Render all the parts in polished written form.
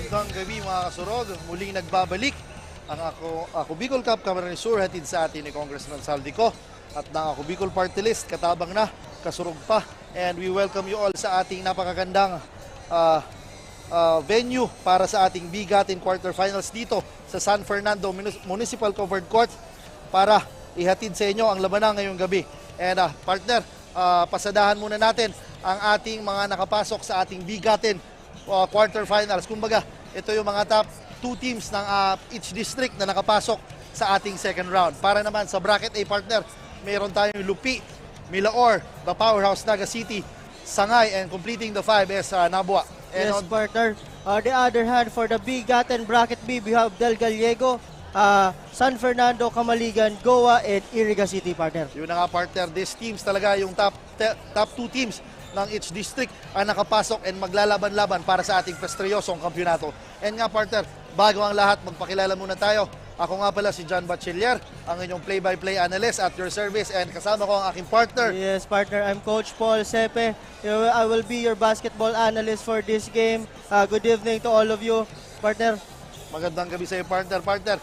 Magandang gabi mga kasurog. Muling nagbabalik ang ako Bicol Cup Camarines Sur hatid sa atin ni Congressman Saldico at ng Ako Bicol Party List katabang na kasurog pa. And we welcome you all sa ating napakagandang venue para sa ating bigatin quarterfinals dito sa San Fernando Municipal Covered Court para ihatid sa inyo ang labanan ngayong gabi. And partner, pasadahan muna natin ang ating mga nakapasok sa ating bigatin quarterfinals. Kumbaga, ito yung mga top 2 teams ng each district na nakapasok sa ating second round. Para naman sa bracket A, partner, mayroon tayong Lupi, Milaor, the Powerhouse Naga City, Sangay, and completing the 5 is Nabua. And yes, partner. On the other hand, for the bigatin bracket B, we have Del Gallego, San Fernando, Camaligan, Goa, and Iriga City, partner. Yun na nga, partner. These teams talaga yung top 2 teams ng each district ang nakapasok and maglalaban-laban para sa ating prestiyosong kampyonato. And nga, partner, bago ang lahat, magpakilala muna tayo. Ako nga pala si John Bachiller, ang inyong play-by-play analyst at your service, and kasama ko ang aking partner. Yes, partner, I'm Coach Paul Sepe. I will be your basketball analyst for this game. Good evening to all of you, partner. Magandang gabi sa iyo, partner. Partner,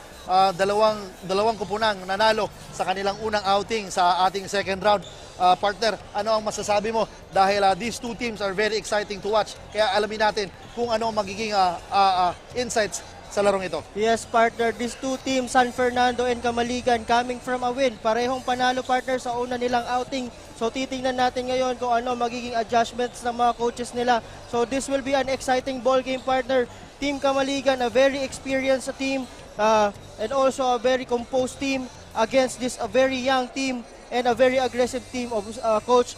dalawang kupunang nanalo sa kanilang unang outing sa ating second round. Partner, ano ang masasabi mo? Dahil these two teams are very exciting to watch. Kaya alamin natin kung ano ang magiging insights sa larong ito. Yes, partner, these two teams, San Fernando and Camaligan, coming from a win. Parehong panalo, partner, sa una nilang outing. So titingnan natin ngayon kung ano magiging adjustments ng mga coaches nila. So this will be an exciting ball game, partner. Team Camaligan, a very experienced team, and also a very composed team against this a very young team and a very aggressive team of Coach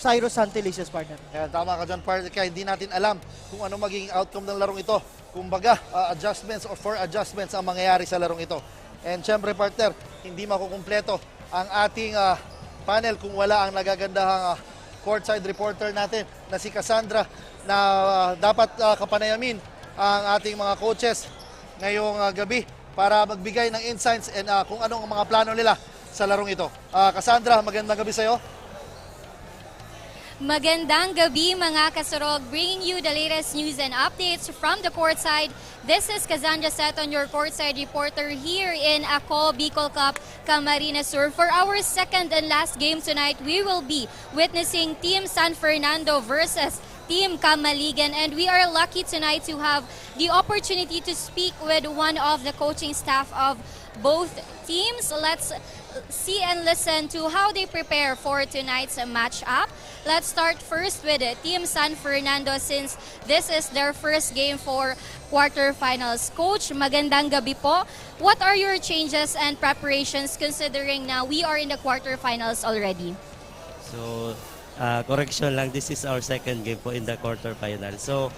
Cyrus Santelices, partner. Yan, tama ka dyan, partner. Kaya hindi natin alam kung ano magiging outcome ng larong ito. Kumbaga, adjustments or for adjustments ang mangyayari sa larong ito. And syempre, partner, hindi makukumpleto ang ating panel kung wala ang nagagandahang courtside reporter natin na si Cassandra na dapat kapanayamin ang ating mga coaches ngayong gabi para magbigay ng insights and kung anong mga plano nila sa larong ito. Cassandra, magandang gabi sa iyo. Magandang gabi mga kasurog, bringing you the latest news and updates from the courtside. This is Cassandra Seton, your courtside reporter here in Ako Bicol Cup Camarines Sur. For our second and last game tonight, we will be witnessing Team San Fernando versus Team Camaligan, and we are lucky tonight to have the opportunity to speak with one of the coaching staff of both teams. Let's see and listen to how they prepare for tonight's matchup. Let's start first with Team San Fernando since this is their first game for quarterfinals. Coach, magandang gabi po. What are your changes and preparations considering na we are in the quarterfinals already? So, correction lang, this is our second game po in the quarterfinal. So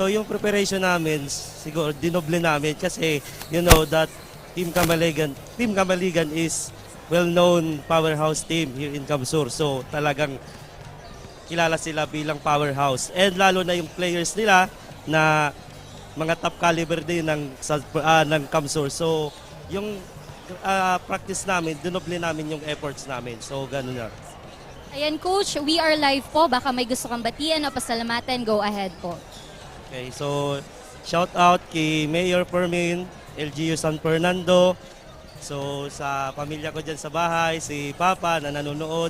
yung preparation namin, siguro dinoble namin kasi you know that Team Camaligan is well-known powerhouse team here in Camsur. So talagang kilala sila bilang powerhouse. And lalo na yung players nila na mga top caliber din ng Camsur. So yung practice namin, dinoble namin yung efforts namin. So ganun na. Ayan, Coach, we are live po. Baka may gusto kang batian o pasalamatan, go ahead po. Okay, so shout out kay Mayor Fermin, LGU San Fernando. So sa pamilya ko dyan sa bahay, si Papa na nanonood,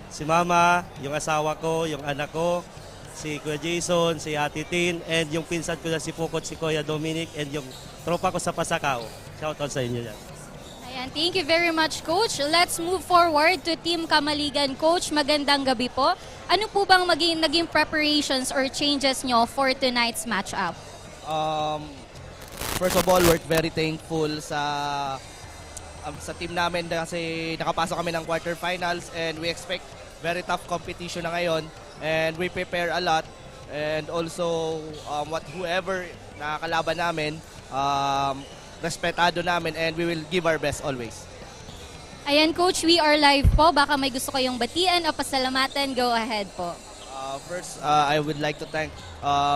si Mama, yung asawa ko, yung anak ko, si Kuya Jason, si Ate Tin, and yung pinsan ko na si Pukot, si Kuya Dominic, and yung tropa ko sa Pasakaw. Shout out sa inyo dyan. Ayan, thank you very much, Coach. Let's move forward to Team Camaligan. Coach, magandang gabi po. Ano po bang naging preparations or changes nyo for tonight's matchup? First of all, we're very thankful sa team namin kasi nakapasok kami ng quarterfinals and we expect very tough competition na ngayon and we prepare a lot and also whoever nakakalaban namin, respetado namin and we will give our best always. Ayan, Coach, we are live po. Baka may gusto kayong batian o pasalamatan, go ahead po. First, I would like to thank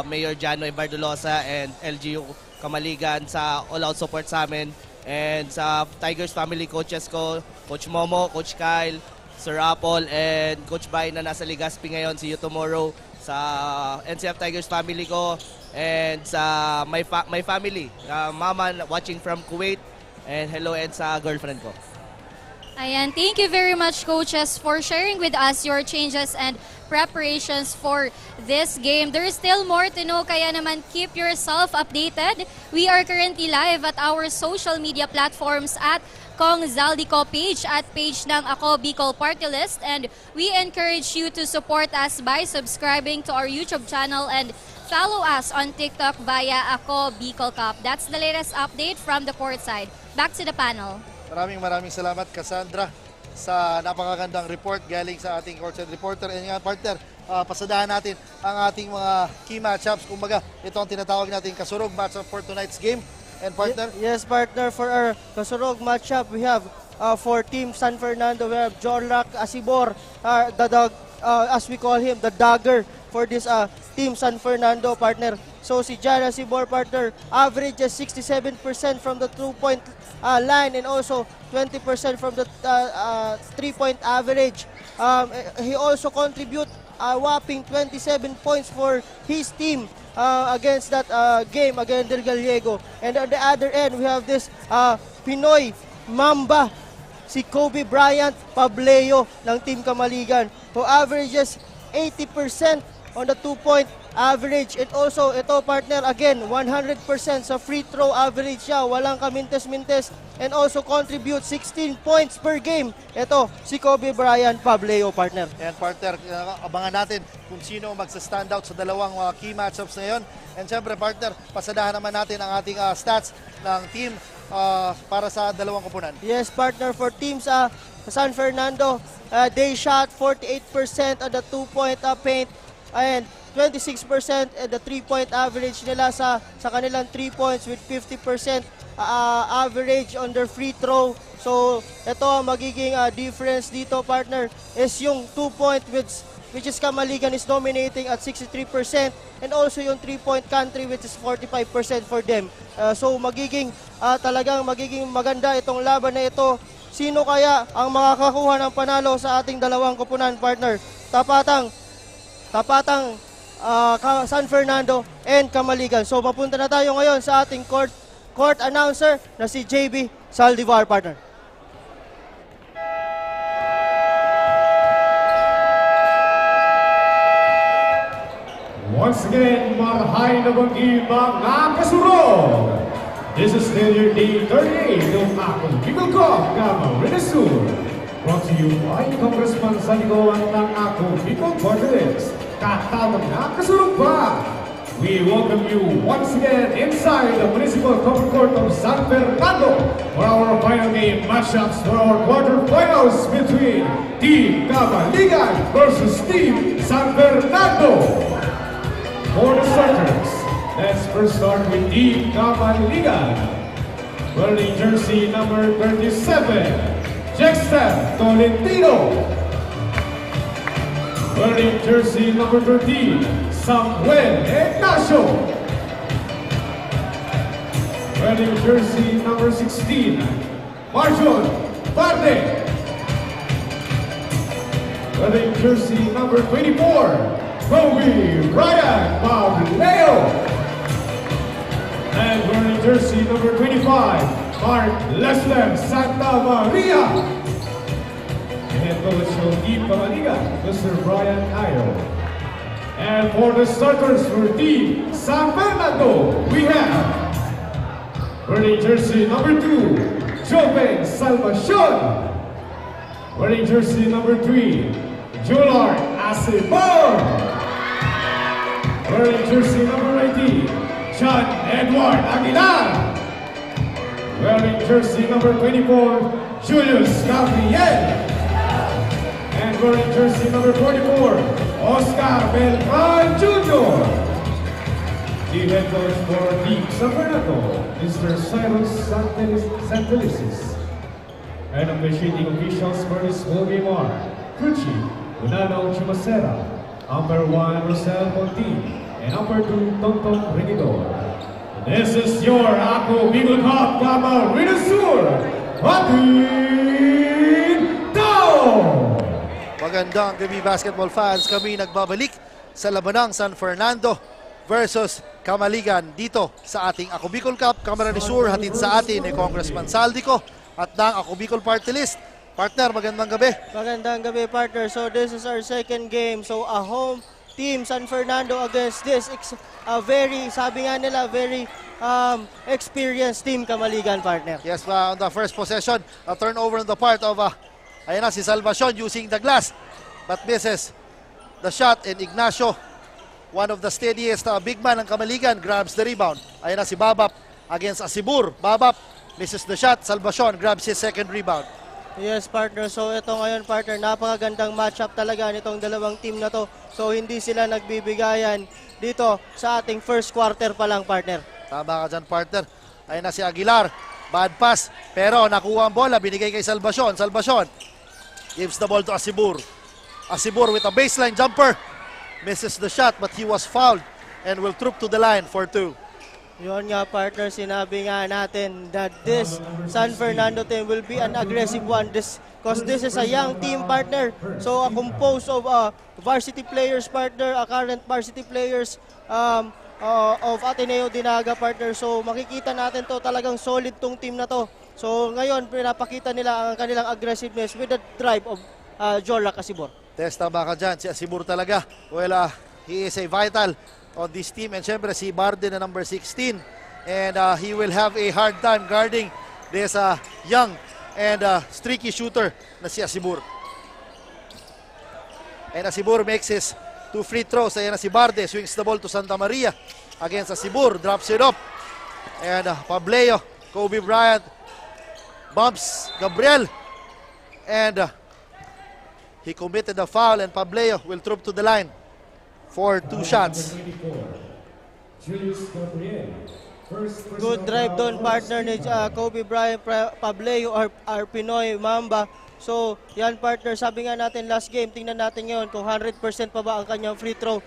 Mayor Jano Ibardolosa and LGU Camaligan sa all-out support sa amin and sa Tigers family coaches ko, Coach Momo, Coach Kyle, Sir Apple, and Coach Bay na nasa Legazpi ngayon, see you tomorrow, sa NCF Tigers family ko, and sa my family, mama watching from Kuwait, and hello and sa girlfriend ko. Ayan, thank you very much, coaches, for sharing with us your changes and preparations for this game. There is still more to know, kaya naman keep yourself updated. We are currently live at our social media platforms at Kong Zaldico page at page ng Ako Bicol Party List, and we encourage you to support us by subscribing to our YouTube channel and follow us on TikTok via Ako Bicol Cup. That's the latest update from the courtside. Back to the panel. Maraming salamat, Cassandra, sa napakagandang report galing sa ating courtside reporter. And nga, partner, pasadahan natin ang ating mga key matchups. Kumbaga, ito ang tinatawag natin kasurog matchup for tonight's game. And partner, Yes, partner, for our kasurog matchup, we have for Team San Fernando, we have Jorlac Asibor, as we call him, the dagger for this Team San Fernando, partner. So si Jan Asibor, partner, averages 67% from the 2-point line and also 20% from the 3-point average. He also contribute a whopping 27 points for his team against that game against Del Gallego. And on the other end, we have this Pinoy Mamba, si Kobe Bryant Pableo ng Team Kamaligan, who averages 80% on the 2-point average. And also, ito partner, again, 100% sa free throw average siya. Walang kamintes-mintes. And also contribute 16 points per game. Ito, si Kobe Bryant Pableo, partner. and partner, abangan natin kung sino magsa-stand out sa dalawang key matchups na yun. And syempre, partner, pasadahan naman natin ang ating stats ng team para sa dalawang koponan. Yes, partner, for teams San Fernando, they shot 48% on the 2-point paint and 26% at the 3-point average nila sa kanilang 3 points with 50% average on their free throw. So, ito ang magiging difference dito, partner, is yung 2-point which is Kamaligan is dominating at 63% and also yung 3-point country which is 45% for them. So, talagang magiging maganda itong laban na ito. Sino kaya ang makakakuha ng panalo sa ating dalawang koponan, partner? Tapatang San Fernando and Kamaligan. So mapunta na tayo ngayon sa ating court announcer na si JB Saldivar, partner. Once again, marahay na bagi mga kasurog. This is still your day 38 ng Ako Bicol Cup Camarines Sur. Brought to you by Congressman Sanigoan ng Ako Bicol Party List. Katawag na kasurog pa! We welcome you once again inside the Municipal Common Court of San Fernando for our final game matchups for our quarterfinals between Team Kamaligan versus Team San Fernando. For the starters, let's first start with Team Kamaligan. Wearing jersey number 37, Jackson Tolentino. Wearing jersey number 13, Samuel Ignacio. Wearing jersey number 16, Marjon Barde. Wearing jersey number 24, Kobe Bryant Pableo. And wearing jersey number 25, Mark Lester Santa Maria. And coach of Team Kamaligan, Mr. Brian Ayo. And for the starters for Team San Fernando, we have wearing jersey number 2, Joven Salvacion. Wearing jersey number 3, Jolar Asibor. Wearing jersey number 19, John Edward Aguilar. Wearing jersey number 24, Julius Gabriel. And wearing jersey number 44, Oscar Beltran Jr. The head coach for Team San Fernando, Mr. Cyrus Santelices. And officiating officials for this whole game are Cruci Unano Chumacera, number 1 Rosel Pontin, and number 2 Tonton Regidor. This is your Ako Bicol Cup Camarines Sur. Hatid down! Magandang gabi basketball fans, kami nagbabalik sa labanang San Fernando versus Kamaligan dito sa ating Ako Bicol Cup. Camarines Sur hatid sa atin ni Congressman Saldico at ng Ako Bicol Party List. Partner, magandang gabi. Magandang gabi, partner. So this is our second game. So a home team San Fernando against this a very, sabi nga nila, very experienced team Kamaligan, partner. Yes, on the first possession, a turnover on the part of ayan na si Salvacion using the glass but misses the shot, and Ignacio, one of the steadiest big man ng Kamaligan, grabs the rebound. Ayan na si Babap against Asibur. Babap misses the shot. Salvacion grabs his second rebound. Yes, partner. So ito ngayon, partner, napakagandang matchup talaga nitong dalawang team na to. So hindi sila nagbibigayan dito sa ating first quarter pa lang, partner. Tama ka dyan, partner. Ayan na si Aguilar. Bad pass, pero nakuha ang bola, binigay kay Salvacion. Salvacion gives the ball to Asibur. Asibur with a baseline jumper. Misses the shot, but he was fouled and will troop to the line for 2. Yun nga, partner, sinabi nga natin that this San Fernando team will be an aggressive one because this is a young team, partner. So composed of varsity players, partner, current varsity players of Ateneo Dinaga, partner. So makikita natin to, talagang solid tong team na to. So ngayon, pinapakita nila ang kanilang aggressiveness with the drive of Jorlac Asibor. Testa ba ka dyan? Si Asibur talaga. Well, he is a vital on this team. And syempre si Barden na number 16. And he will have a hard time guarding this young and streaky shooter na si Asibur. And Asibur makes his 2 free throws. Ayan na si Barde. Swings the ball to Santa Maria against Asibur. Drops it up. And Pableo, Kobe Bryant, bumps Gabriel. And he committed a foul, and Pableo will troop to the line for 2 shots. Good drive doon, partner, ni Kobe Bryant, Pableo, our Pinoy Mamba. So, yan, partner, sabi nga natin last game, tingnan natin ngayon kung 100% pa ba ang kanyang free throw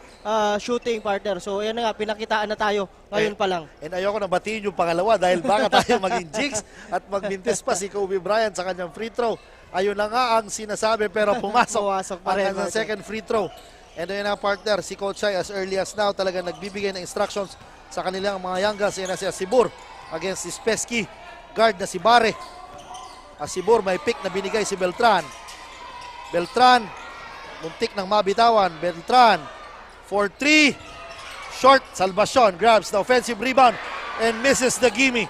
shooting, partner. So, yan na nga, pinakitaan na tayo ngayon pa lang. And ayoko na batiin yung pangalawa dahil baka tayo maging jinx at magbintis pa si Kobe Bryant sa kanyang free throw. Ayun na nga ang sinasabi, pero pumasok pa rin, ang second free throw. And ayun na, partner, si Coach Shai as early as now talaga nagbibigay ng instructions sa kanilang mga young guns. Yan na si Asibur against si Speski, guard na si Bare. Asibur, may pick na binigay si Beltran. Beltran, muntik ng mabitawan. Beltran, for 3. Short, Salvacion grabs the offensive rebound and misses the gimme.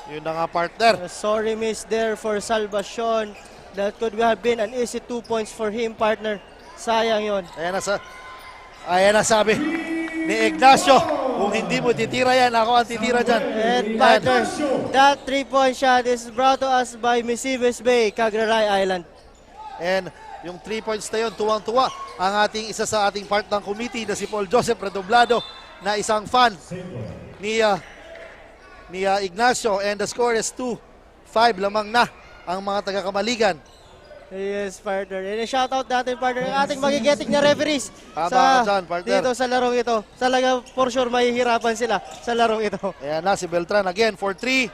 Yun na nga, partner. Sorry miss there for Salvacion. That could have been an easy 2 points for him, partner. Sayang yon. Ayan na sabi ni Ignacio, kung hindi mo titira yan, ako ang titira dyan. And partner, that 3-point shot is brought to us by Misibes Bay, Cagraray Island. And yung 3 points na yun, tuwang-tuwa ang isa sa ating part ng committee na si Paul Joseph Redoblado, na isang fan ni Ignacio, and the score is 2-5 lamang na ang mga taga-Kamaligan. Yes, partner. And shoutout natin, partner, ang ating magigeting na referees Tama ka dyan, partner. dito sa larong ito. Talaga, for sure, mahihirapan sila sa larong ito. Ayan na si Beltran again for 3.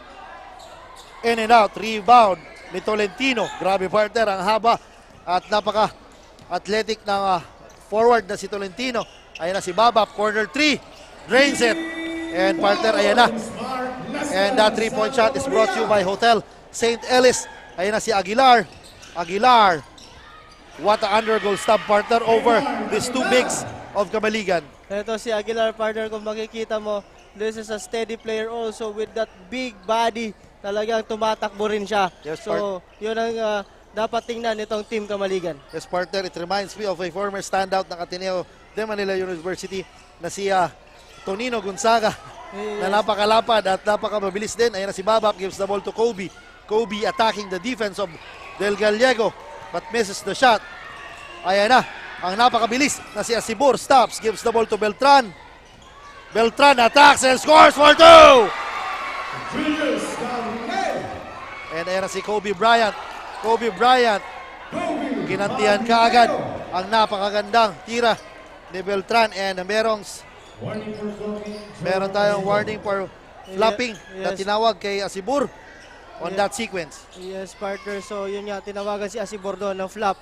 In and out, rebound ni Tolentino. Grabe, partner, ang haba at napaka-athletic ng forward na si Tolentino. Ayan na si Babap, corner 3, drains it. And partner, ayan na. And that 3-point shot is brought to you by Hotel St. Ellis. Ayan na si Aguilar. Aguilar, what a undergoal stab, partner, over these 2 bigs of Kamaligan. Ito si Aguilar, partner, kung makikita mo, this is a steady player also with that big body. Talagang tumatakbo rin siya. Yes, so, yun ang dapat tingnan nitong team Kamaligan. Yes, partner, it reminds me of a former standout ng Ateneo de Manila University na si Tonino Gonzaga, na napakalapad at napakamabilis din. Ayan na si Babap, gives the ball to Kobe. Kobe attacking the defense of Del Gallego, but misses the shot. Ayan na, ang napakabilis na si Asibur, stops, gives the ball to Beltran. Beltran attacks and scores for 2! And ayan na si Kobe Bryant. Kobe Bryant, ginantihan kaagad ang napakagandang tira ni Beltran, and meron tayong warning for flopping na tinawag kay Asibur on that sequence. Yes, partner. So, yun nga, tinawagan si Asibor doon ng flop.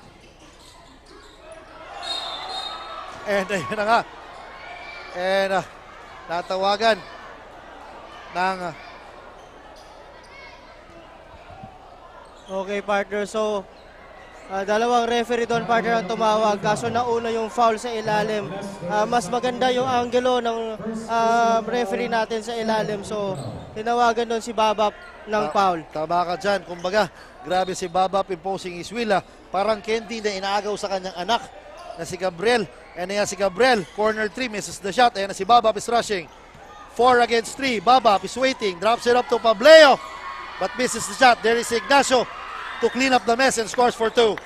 And ayun na nga. And natawagan ng Okay, partner. So, dalawang referee doon, partner, ang tumawag. Kaso nauna yung foul sa ilalim. Mas maganda yung angulo ng referee natin sa ilalim. So, tinawagan doon si Babap ng foul. Tama ka dyan. Kumbaga, grabe si Babap imposing his will. Parang candy na inaagaw sa kanyang anak na si Gabriel. And ayan si Gabriel, corner 3, misses the shot. Ayan na si Babap is rushing. 4 against 3. Babap is waiting. Drops it up to Pableo. But misses the shot. There is Ignacio to clean up the mess and scores for 2.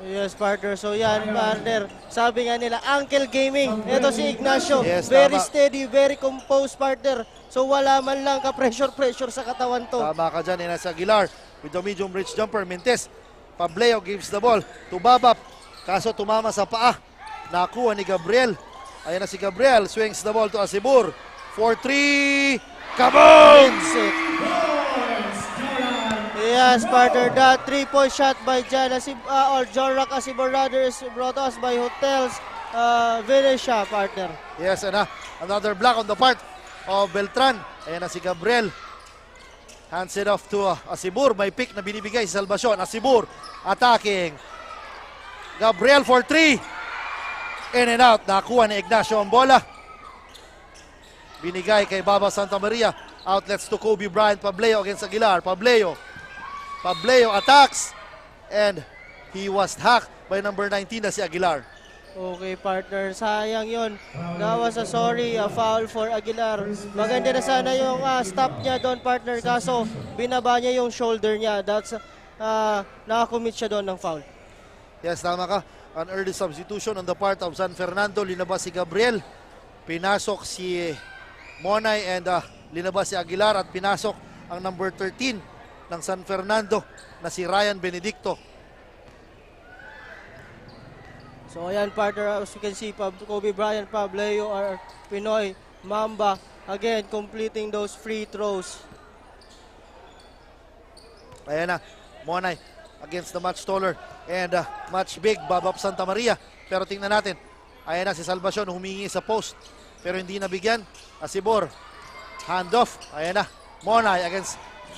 Yes, partner. So yan, partner. Sabi nga nila, Uncle Gaming. Ito si Ignacio. Yes, Very tama. steady, very composed, partner. So wala man lang ka-pressure sa katawan to. Tama ka dyan. Ayan na si Aguilar with the medium reach jumper. Mintes. Pableo gives the ball to Babap. Kaso tumama sa paa. Nakuha ni Gabriel. Ayan na si Gabriel. Swings the ball to Asibur. 4-3. Kaboom! Yes, partner. That 3-point shot by Jan or Jorak Asibor rather is brought us by Hotels Venecia, partner. Yes, and another block on the part of Beltran. Ayan na si Gabriel. Hands it off to Asibur. May pick na binibigay si Salvacion. Asibur attacking. Gabriel for 3. In and out. Nakuha ni Ignacio ang bola. Binigay kay Baba Santa Maria. Outlets to Kobe Bryant. Pableo against Aguilar. Pableo attacks. And he was hacked by number 19 na si Aguilar. Okay, partner. Sayang yon. That was a foul for Aguilar. Maganda na sana yung stop niya doon, partner. Kaso, binaba niya yung shoulder niya. That's, nakakommit siya doon ng foul. Yes, tama ka. An early substitution on the part of San Fernando. Linabas si Gabriel. Pinasok si Monay and linabas si Aguilar at pinasok ang number 13 ng San Fernando na si Ryan Benedicto. So ayan, partner, as you can see, Kobe Bryant, Pableo, or Pinoy, Mamba, again, completing those free throws. Ayan na, Monay against the much taller and much big Babap Santa Maria. Pero tingnan natin, ayan na si Salvacion humingi sa post pero hindi nabigyan. Asibor, handoff, ayan na, Monay against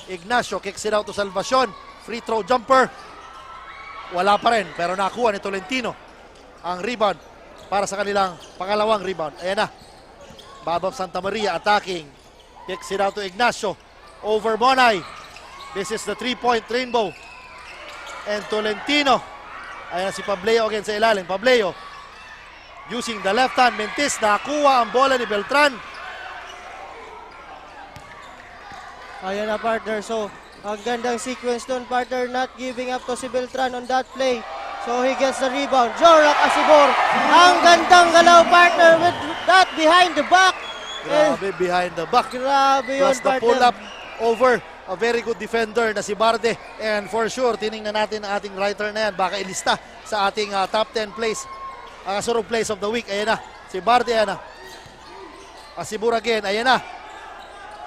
Ignacio, kicks it out to Salvacion, free throw jumper, wala pa rin pero nakuha ni Tolentino ang rebound para sa kanilang pangalawang rebound. Ayan na, Babap Santa Maria attacking, kicks it out to Ignacio, over Monay. This is the 3-point rainbow. And Tolentino, ayan si Pableo again sa ilalim. Pableo using the left hand. Mintis, nakuha ang bola ni Beltran. Ayan na, partner. So, ang gandang sequence doon, partner, not giving up to si Beltran on that play. So, he gets the rebound. Jorak Asibor, ang gandang galaw, partner, with that behind the back. Grabe, behind the back. Grabe yun, Plus the partner. pull-up over a very good defender na si Barde. And for sure, tiningnan natin ang ating writer na yan. Baka ilista sa ating top 10 plays, kasurog plays of the week. Ayan na, si Barde, ayan na. Asibur again, ayan na.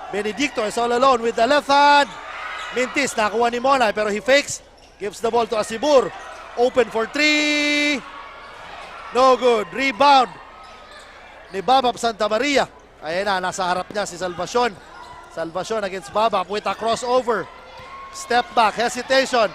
Benedicto is all alone with the left hand. Mintis, nakuha ni Monay pero he fakes. Gives the ball to Asibur. Open for 3. No good. Rebound ni Babap Santa Maria. Ayan na, nasa harap niya si Salvacion. Salvacion against Babap with a crossover. Step back, hesitation.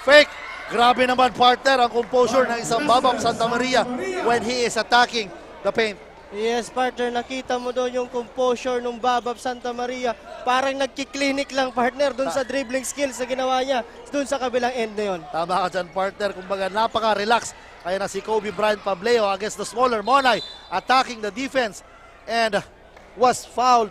Fake. Grabe naman, partner, ang composure ng isang Babap Santa Maria when he is attacking the paint. Yes, partner, nakita mo doon yung composure ng Babap Santa Maria. Parang nagkiklinik lang, partner, doon sa dribbling skills na ginawa niya doon sa kabilang end na yun. Tama ka dyan, partner. Kumbaga, napaka-relax. Ayan na si Kobe Bryant Pableo against the smaller Monay, attacking the defense and was fouled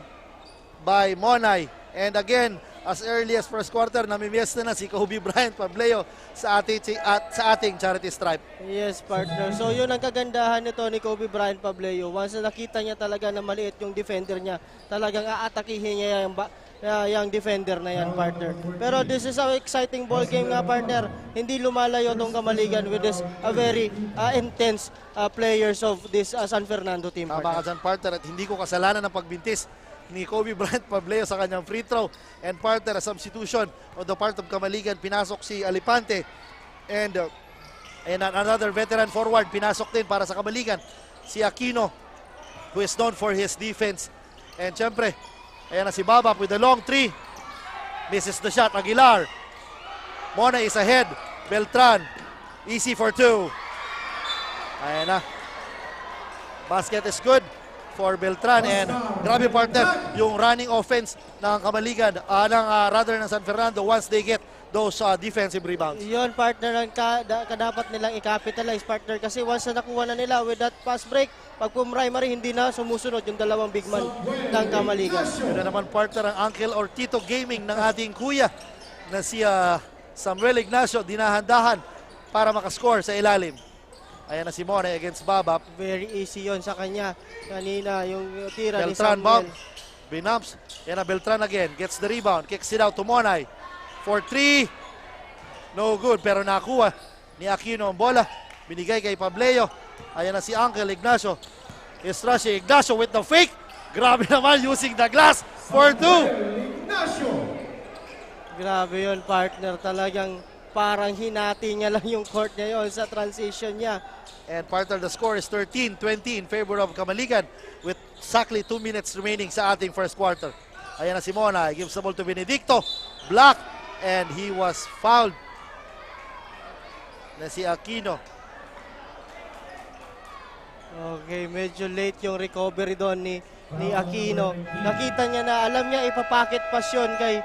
by Monay. And again, as early as first quarter, namimiesta na si Kobe Bryant Pableo sa ating charity stripe. Yes, partner. So, yun ang kagandahan nito ni Kobe Bryant Pableo. Once na nakita niya talaga na maliit yung defender niya, talagang aatakihin niya yung defender na yan, partner. Pero this is an exciting ball game nga, partner. Hindi lumalayo tong Kamaligan with this very intense players of this San Fernando team, Tama partner. ka dyan, partner. At hindi ko kasalanan ng pagbintis ni Kobe Bryant Pableo sa kanyang free throw. And partner, a substitution on the part of Kamaligan. Pinasok si Alipante. And another veteran forward, pinasok din para sa Kamaligan. Si Aquino, who is known for his defense And syempre, ayan na si Babap with the long three. Misses the shot. Aguilar. Mona is ahead. Beltran. Easy for two. Ayan na. Basket is good for Beltran. And grabe partner, yung running offense ng Kamaligan, rather ng San Fernando once they get those defensive rebounds. Yun, partner, ang dapat nilang i-capitalize, partner. Kasi once na nakuha na nila with that fast break, pag primary, hindi na sumusunod yung dalawang big man ng Kamaligan. Yun na naman partner ang uncle or tito gaming ng ating kuya na si Samuel Ignacio, dinahandahan para makascore sa ilalim. Ayan na si Mona against Babap. Very easy yon sa kanya. Kanina, yung tira ni Beltran Samuel. bomb. Binumps. Yan na Beltran again. Gets the rebound. Kicks it out to Monay. For three. No good. Pero nakuha ni Aquino ang bola. Binigay kay Pableo. Ayan na si Uncle Ignacio. Is rushing. Ignacio with the fake. Grabe naman using the glass for two. Ignacio. Grabe yon, partner. Talagang parang hinati niya lang yung court niya yon sa transition niya. And partner, the score is 13-20 in favor of Kamaligan with exactly 2 minutes remaining sa ating first quarter. Ayan na si Mona. Gives the ball to Benedicto. Block. And he was fouled. Na si Aquino. Okay, medyo late yung recovery doon ni Aquino. Nakita niya na, alam niya ipapacket pass yun kay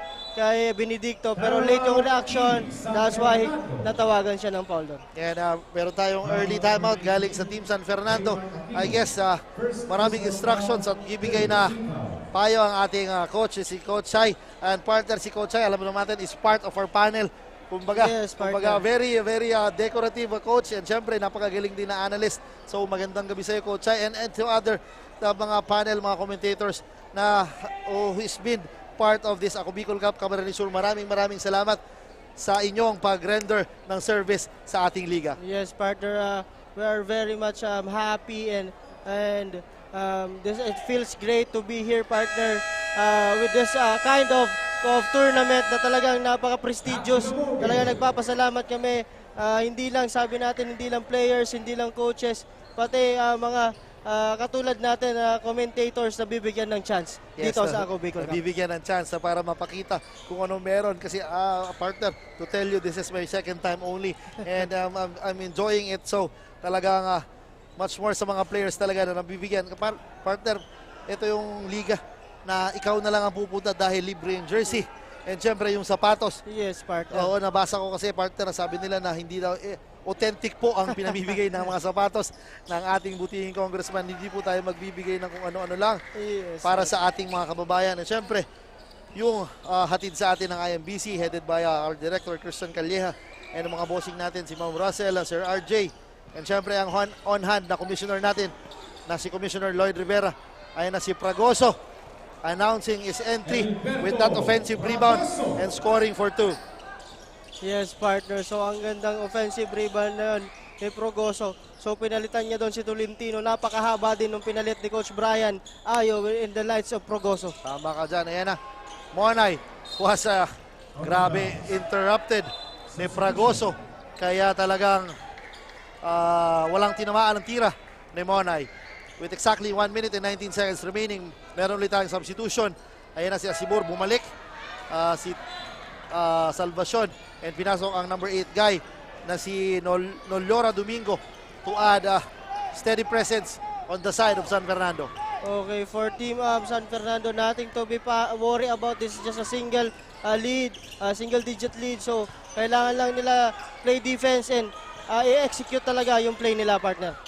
Benedicto, pero late yung reaction. That's why natawagan siya ng foul doon. And meron tayong early timeout galing sa Team San Fernando. I guess maraming instructions at ibigay na payo ang ating coach, si Coach Chai. And partner, si Coach Chai, alam mo naman natin, is part of our panel. Kumbaga, Yes, partner. very decorative coach, and syempre napakagaling din na analyst. So magandang gabi sa iyo, Coach Chai, and to other mga panel, mga commentators na who's been part of this Ako Bicol Cup Camarines Sur. Maraming salamat sa inyong pag-render ng service sa ating liga. Yes, partner, we are very much happy and it feels great to be here, partner, with this kind of tournament na talagang napaka-prestigious. Talagang nagpapasalamat kami, hindi lang, sabi natin, hindi lang players, hindi lang coaches, pati mga katulad natin, commentators na bibigyan ng chance dito sa Ako Bicol Cup. Bibigyan ng chance para mapakita kung anong meron. Kasi partner, to tell you, this is my second time only. And I'm enjoying it. So talagang much more sa mga players talaga na nabibigyan. Partner, ito yung liga na ikaw na lang ang pupunta dahil libre yung jersey. And syempre yung sapatos. Yes, partner. Oo, nabasa ko kasi partner, sabi nila na hindi daw authentic po ang pinamibigay ng mga sapatos ng ating butihing congressman. Hindi po tayo magbibigay ng kung ano-ano lang Yes, para sa ating mga kababayan. At syempre, yung hatid sa atin ng IMBC headed by our director Christian Calleja and ang mga bossing natin si Ma'am Russell, Sir RJ, and syempre ang on-hand na commissioner natin na si Commissioner Lloyd Rivera. Ayan na si Fragoso announcing his entry with that offensive rebound and scoring for two. Yes, partner. So, ang gandang offensive rebound na yun kay Progoso. So, pinalitan niya doon si Tolentino. Napakahaba din nung pinalit ni Coach Brian Ayo in the lights of Progoso. Tama ka dyan. Ayan na. Monay was grabe interrupted ni Fragoso. Kaya talagang walang tinamaan ng tira ni Monay. With exactly 1 minute and 19 seconds remaining, meron ulit tayong substitution. Ayan na si Asibor, bumalik. Si Salvacion, and pinasok ang number 8 guy na si Nolora Domingo to add steady presence on the side of San Fernando. Okay, for Team San Fernando, nothing to be worry about. This is just a single lead, single-digit lead. So, kailangan lang nila play defense and i-execute talaga yung play nila, partner.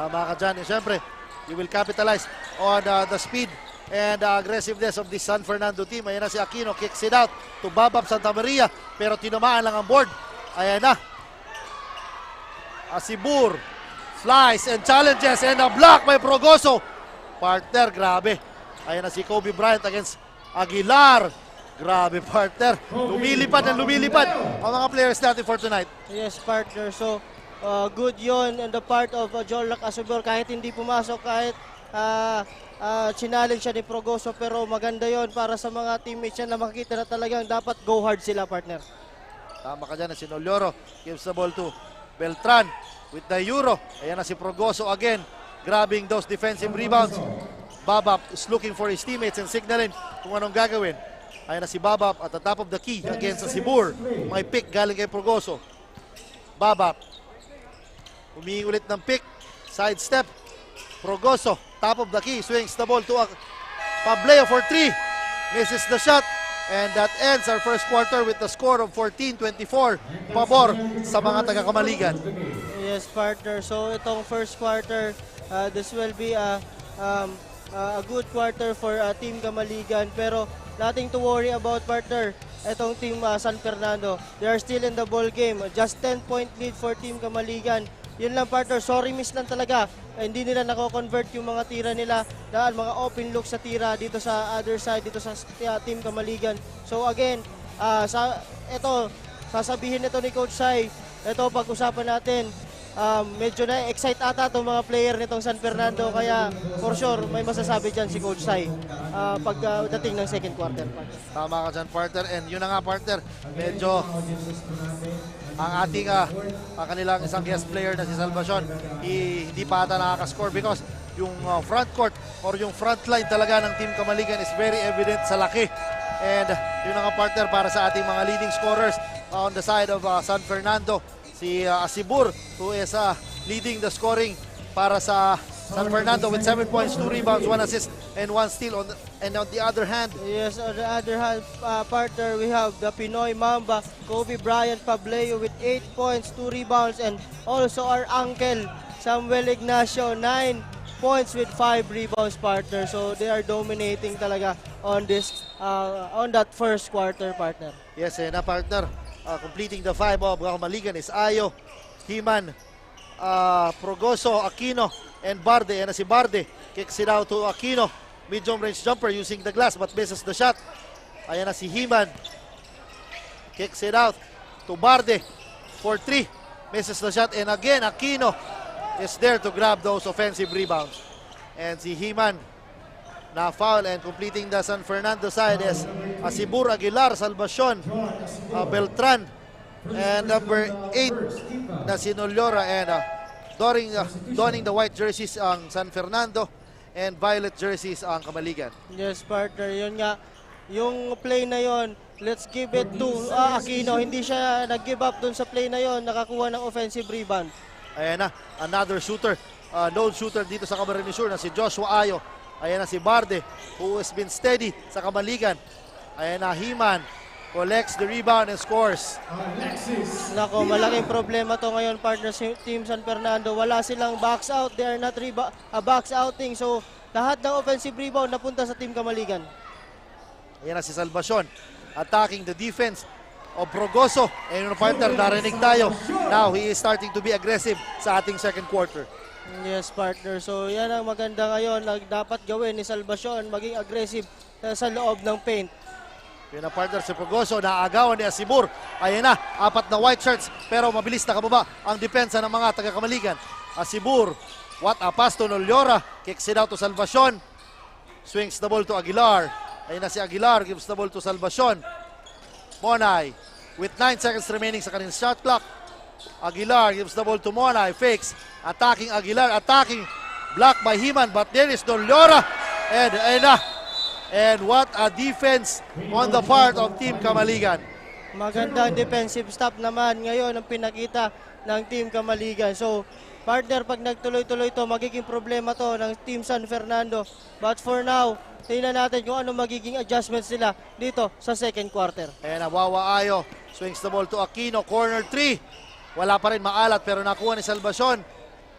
Tama ka dyan. And syempre, you will capitalize on the speed and aggressiveness of this San Fernando team. Ayan na si Aquino, kicks it out to Babap Santa Maria, pero tinamaan lang ang board. Ayan na. Asibur flies and challenges and a block by Progoso. Partner, grabe. Ayan na si Kobe Bryant against Aguilar. Grabe, partner. Lumilipad ang lumilipad ang mga players natin for tonight. Yes, partner. So, good yon on the part of Jorlac Asubor. Kahit hindi pumasok, kahit challenge siya ni Progoso, pero maganda yon para sa mga teammates niya na makikita na talagang dapat go hard sila, partner. Tama ka dyan na si Noloro. Gives the ball to Beltran with the Euro. Ayan na si Progoso again, grabbing those defensive rebounds. Babap is looking for his teammates and signaling kung anong gagawin. Ayan na si Babap at the top of the key against sa Sibur. May pick galing kay Progoso. Babap. Humingi ulit ng pick. Side step. Progoso, top of the key, swings the ball to Pableo for 3. Misses the shot. And that ends our first quarter with the score of 14-24. Pabor sa mga taga-Kamaligan. Yes, partner. So itong first quarter, this will be a good quarter for Team Kamaligan. Pero nothing to worry about, partner. Itong Team San Fernando, they are still in the ball game. Just 10-point lead for Team Kamaligan. Yun lang, partner. Sorry, miss lang talaga. Hindi nila nako-convert yung mga tira nila dahil mga open look sa tira dito sa other side, dito sa Team Kamaligan. So again, sasabihin nito ni Coach Sai, ito pag-usapan natin, medyo na-excite ata itong mga player nitong San Fernando, kaya for sure may masasabi dyan si Coach Sai pagdating ng second quarter. Tama ka dyan, partner. And yun na nga, partner, medyo ang ating kanilang isang guest player na si Salvacion hindi pa ata nakakascore because yung front court or yung front line talaga ng Team Kamaligan is very evident sa laki. And yun na nga, partner, para sa ating mga leading scorers on the side of San Fernando, si Asibur, who is leading the scoring para sa San Fernando with 7 points, 2 rebounds, 1 assist, and 1 steal. And on the other hand, yes, on the other hand, partner, we have the Pinoy Mamba, Kobe Bryant Pableo with 8 points, 2 rebounds, and also our uncle, Samuel Ignacio, 9 points with 5 rebounds, partner. So they are dominating talaga on this, on that first quarter, partner. yes, na partner, completing the 5 of Kamaligan is Ayo, Himan, Progoso, Aquino, and Barde. And si Barde kicks it out to Aquino. Mid-jump range jumper using the glass but misses the shot. Ayan na si Himan. Kicks it out to Barde for 3. Misses the shot. And again, Aquino is there to grab those offensive rebounds. And si Himan na foul, and completing the San Fernando side is Asibur, Aguilar, Salvacion, Beltran, and number 8 na si Nolora, and donning the white jerseys ang San Fernando and violet jerseys ang Kamaligan. Yes, partner. Yun nga, yung play na yon, let's give it to Aquino. Hindi siya nag-give up dun sa play na yon, nakakuha ng offensive rebound. Ayan na, another shooter, lone shooter dito sa Camarines Sur na si Joshua Ayo. Ayan na si Barde, who has been steady sa Kamaligan. Ayan na, Himan collects the rebound and scores. Nako, malaking problema to ngayon, partner, si Team San Fernando. Wala silang box out, they are not box outing. So lahat ng offensive rebound napunta sa Team Kamaligan. Ayan na si Salvacion, attacking the defense of Progoso. And yung partner, narinig tayo. Now he is starting to be aggressive sa ating second quarter. Yes, partner. So yan ang maganda ngayon na dapat gawin ni Salvacion, maging aggressive sa loob ng paint. Yun ang partner, si Progoso, naagawan ni Asibur. Ayan na, 4 na white shirts, pero mabilis na kababa ang depensa ng mga taga-Kamaligan. Asibur, what a pass to Nolora, kicks it out to Salvacion, swings the ball to Aguilar. Ayan na si Aguilar, gives the ball to Salvacion. Monay, with 9 seconds remaining sa kanilang shot clock. Aguilar gives the ball to Monay, fakes, attacking Aguilar, attacking, blocked by Himan, but there is Nolora, and what a defense on the part of Team Kamaligan. Magandang defensive stop naman ngayon ang pinakita ng Team Kamaligan. So, partner, pag nagtuloy-tuloy to, magiging problema to ng Team San Fernando. But for now, tingnan natin kung ano magiging adjustments nila dito sa second quarter. Ayan na, Wawa Ayo, swings the ball to Aquino, corner 3. Wala pa rin, maalat, pero nakuha ni Salvacion.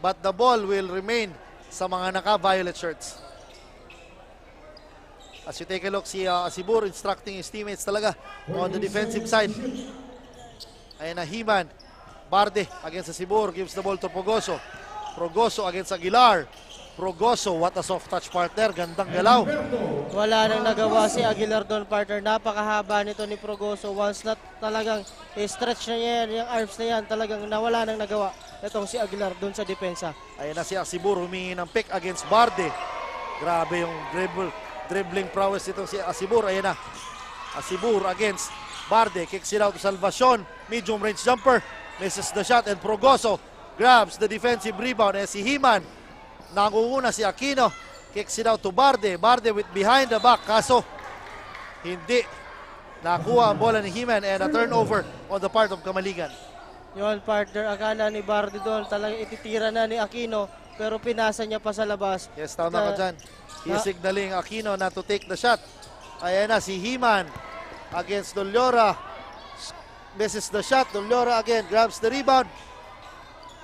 But the ball will remain sa mga naka-violet shirts. As you take a look, si Asibur instructing his teammates talaga on the defensive side. Ayan na, Himan. Barde against Asibur, gives the ball to Progoso. Progoso against Aguilar. Progoso, what a soft touch, partner. Gandang galaw. Wala nang nagawa si Aguilar doon, partner. Napakahaba nito ni Progoso. Once na talagang stretch na yan, yung arms na yan, talagang nawala nang nagawa itong si Aguilar doon sa depensa. Ayan na si Asibur, humingi ng pick against Barde. Grabe yung dribbling prowess itong si Asibur. Ayan na, Asibur against Barde, kicks it out to Salvacion, medium range jumper, misses the shot, and Progoso grabs the defensive rebound. Si Himan, nangunguna si Aquino, Kicks it out to Barde. Barde with behind the back. Kaso, hindi. Nakuha ang bola ni He-Man and a turnover on the part of Kamaligan. Yon partner, akala ni Bardi doon talagang ititira na ni Aquino pero pinasa niya pa sa labas. Yes, tama ka dyan. He is signaling Aquino na to take the shot. Ayan na si He-Man against Dolyora. Misses the shot. Dolyora again grabs the rebound.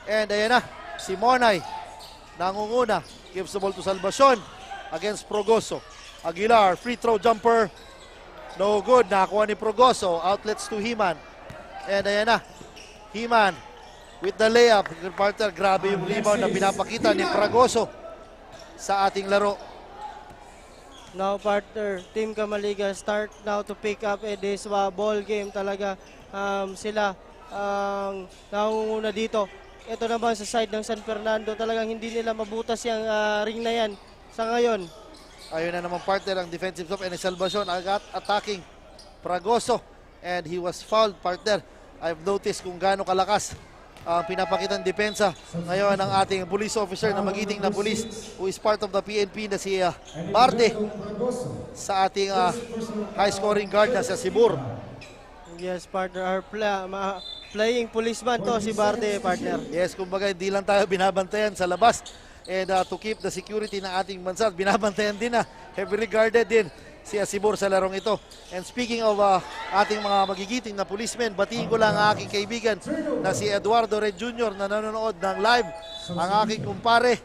And ayan na si Monay. Nangunguna. Gives the ball to Salvacion against Progoso. Aguilar, free throw jumper. No good. Nakakuha ni Progoso. Outlets to He-Man. And ayan na. He-Man with the layup. Partner, grabe yung rebound na pinapakita ni Progoso sa ating laro. Now partner, Team Kamaligan start now to pick up this ball game talaga. Sila ang nangunguna dito. Ito naman sa side ng San Fernando, talagang hindi nila mabutas yung ring na yan sa ngayon. Ayun na naman partner ang defensive stop and Salvacion agad attacking Progoso and he was fouled partner. I've noticed kung gaano kalakas ang pinapakitang depensa ngayon ng ating police officer na magiting na police who is part of the PNP na si Barde sa ating high scoring guard na si Sibur. Yes partner, playing policeman to si Barde partner. Yes, kumbaga hindi lang tayo binabantayan sa labas and to keep the security ng ating bansa, binabantayan din na heavily guarded din si Asibor sa larong ito. And speaking of ating mga magigiting na policemen, batiin ko lang ang aking kaibigan na si Eduardo Red Jr. na nanonood ng live, ang aking kumpare.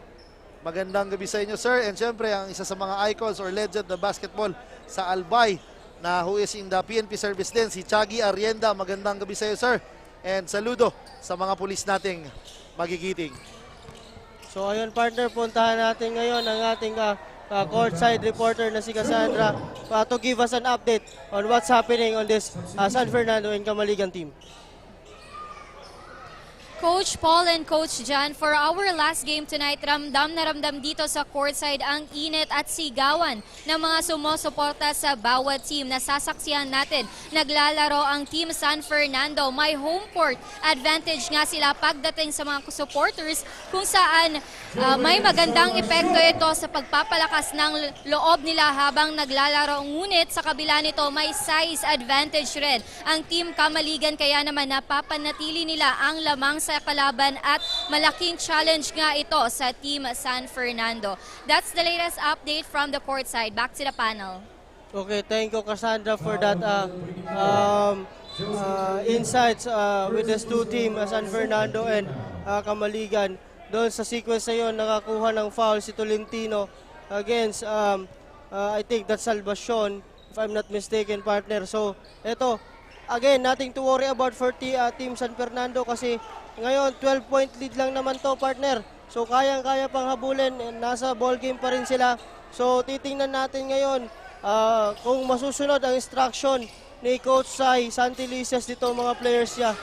Magandang gabi sa inyo sir, and syempre ang isa sa mga icons or legend na basketball sa Albay na who is in the PNP service din, si Chagi Arrienda. Magandang gabi sa iyo sir, and saludo sa mga pulis nating magigiting. So ayun partner, puntahan natin ngayon ang ating courtside reporter na si Cassandra to give us an update on what's happening on this San Fernando and Kamaligan team. Coach Paul and Coach John, for our last game tonight, ramdam na ramdam dito sa courtside ang init at sigawan ng mga sumusuporta sa bawat team. Nasasaksihan natin, naglalaro ang Team San Fernando. May home court advantage nga sila pagdating sa mga supporters kung saan may magandang epekto ito sa pagpapalakas ng loob nila habang naglalaro. Ngunit sa kabila nito, may size advantage rin ang Team Kamaligan, kaya naman napapanatili nila ang lamang sa kalaban at malaking challenge nga ito sa Team San Fernando. That's the latest update from the courtside. Back to the panel. Okay, thank you Cassandra for that insights with these two team, San Fernando and Kamaligan. Doon sa sequence na yun, nakakuha ng foul si Tolentino against, I think that's Salvacion, if I'm not mistaken partner. So, ito, again, nothing to worry about for Team San Fernando kasi ngayon 12-point lead lang naman to partner. So kayang-kaya pang habulin, nasa ball game pa rin sila. So titingnan natin ngayon kung masusunod ang instruction ni Coach Sai Santelices dito mga players niya.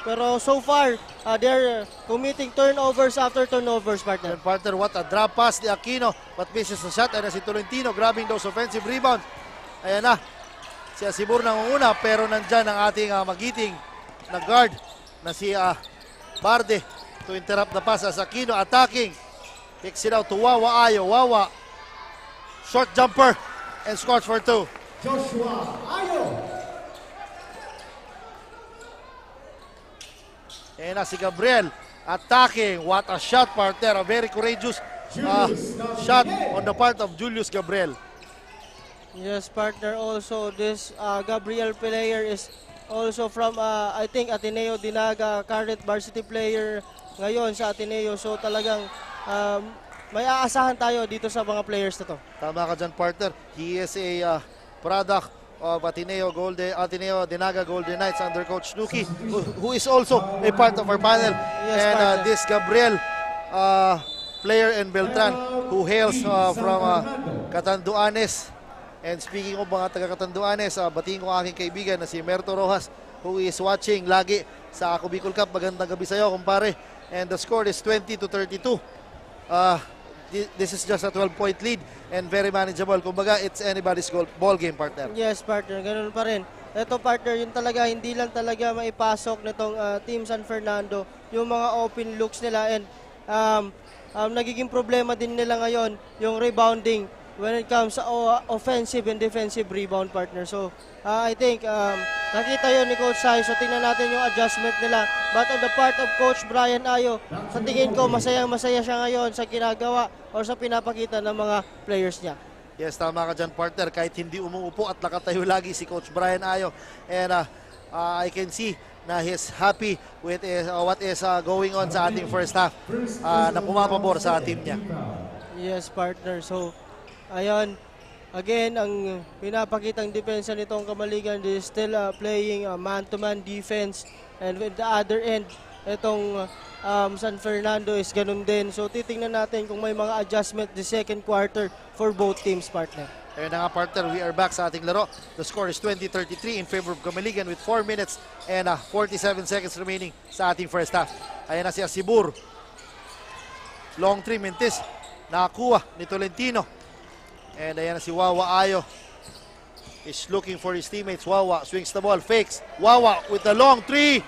Pero so far, they're committing turnovers after turnovers partner. And partner, what a drop pass ni Aquino but misses the shot. Ayan na si Tolentino grabbing those offensive rebounds. Ayan na. Si Asibur nangunguna pero nandyan ang ating magiting na guard na si Barde to interrupt the pass as Aquino attacking. Kicks it out to Wawa Ayo. Wawa. Short jumper and scores for two. Joshua Ayo. Ayan na si Gabriel attacking. What a shot partner. A very courageous shot on the part of Julius Gabriel. Yes, partner. Also, this Gabriel player is also from, I think, Ateneo Dinaga, current varsity player ngayon sa Ateneo. So talagang may aasahan tayo dito sa mga players na to. Tama ka dyan, partner. He is a product of Ateneo Dinaga Golden Knights under Coach Nuki, who is also a part of our panel. Yes, and partner. this Gabriel player in Beltran who hails from Catanduanes. And speaking of mga taga-Catanduanes, batiin ko ang aking kaibigan na si Merto Rojas who is watching lagi sa Ako Bicol Cup. Magandang gabi sa iyo, kumpare. And the score is 20-32. This is just a 12-point lead and very manageable. Kumbaga, it's anybody's ball game, partner. Yes, partner. Ganun pa rin. Ito, partner, yun talaga, hindi lang talaga maipasok nitong Team San Fernando yung mga open looks nila. And nagiging problema din nila ngayon yung rebounding when it comes sa offensive and defensive rebound, partner. So, I think nakita yun ni Coach Sai. So, tingnan natin yung adjustment nila. But on the part of Coach Brian Ayo, sa tingin ko, masaya siya ngayon sa ginagawa or sa pinapakita ng mga players niya. Yes, tama ka dyan, partner. Kahit hindi umuupo at nakatayo lagi si Coach Brian Ayo. And I can see na he's happy with what is going on sa ating first half na pumapabor sa team niya. Yes, partner. So, ayun, again, ang pinapakitang depensa nitong Kamaligan is still playing man-to-man defense. And with the other end, itong San Fernando is ganun din. So, titingnan natin kung may mga adjustment the second quarter for both teams, partner. Ayun na nga, partner, we are back sa ating laro. The score is 20-33 in favor of Kamaligan with 4 minutes and 47 seconds remaining sa ating first half. Ayan na si Asibur. Long 3 minutes. Nakakuha ni Tolentino. And ayan na si Wawa Ayo. Is looking for his teammates. Wawa swings the ball, fakes. Wawa with the long 3.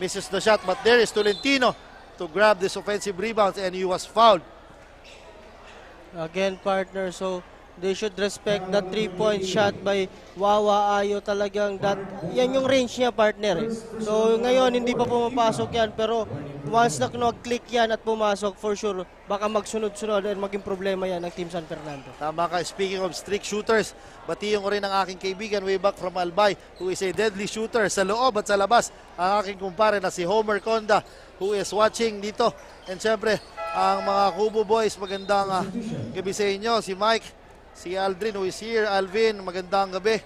Misses the shot, but there is Tolentino to grab this offensive rebounds and he was fouled. Again, partner, so they should respect that 3-point shot by Wawa Ayo. Talagang yan yung range niya, partner. So ngayon hindi pa pumapasok yan, pero once na nag-click yan at pumasok, for sure baka magsunod-sunod at maging problema yan ng Team San Fernando. Tama ka. Speaking of strict shooters, batiyon ko rin ang aking kaibigan way back from Albay who is a deadly shooter sa loob at sa labas. Ang aking kumpare na si Homer Conda who is watching dito. And syempre, ang mga Kubo Boys, magandang gabi sa inyo. Si Mike, si Aldrin who is here, Alvin, magandang gabi.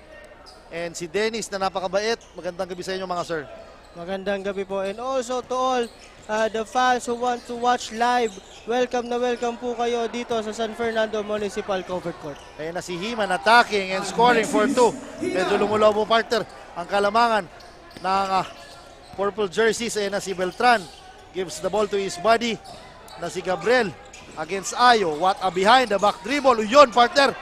And si Dennis na napakabait, magandang gabi sa inyo mga sir. Magandang gabi po. And also to all the fans who want to watch live, welcome na welcome po kayo dito sa San Fernando Municipal Covered Court. Ayan na si Himan attacking and scoring for 2. Medyo lumulobo, partner, ang kalamangan ng purple jerseys. Ayan na si Beltran, gives the ball to his buddy na si Gabriel against Ayo. What a behind the back dribble. Yun, partner.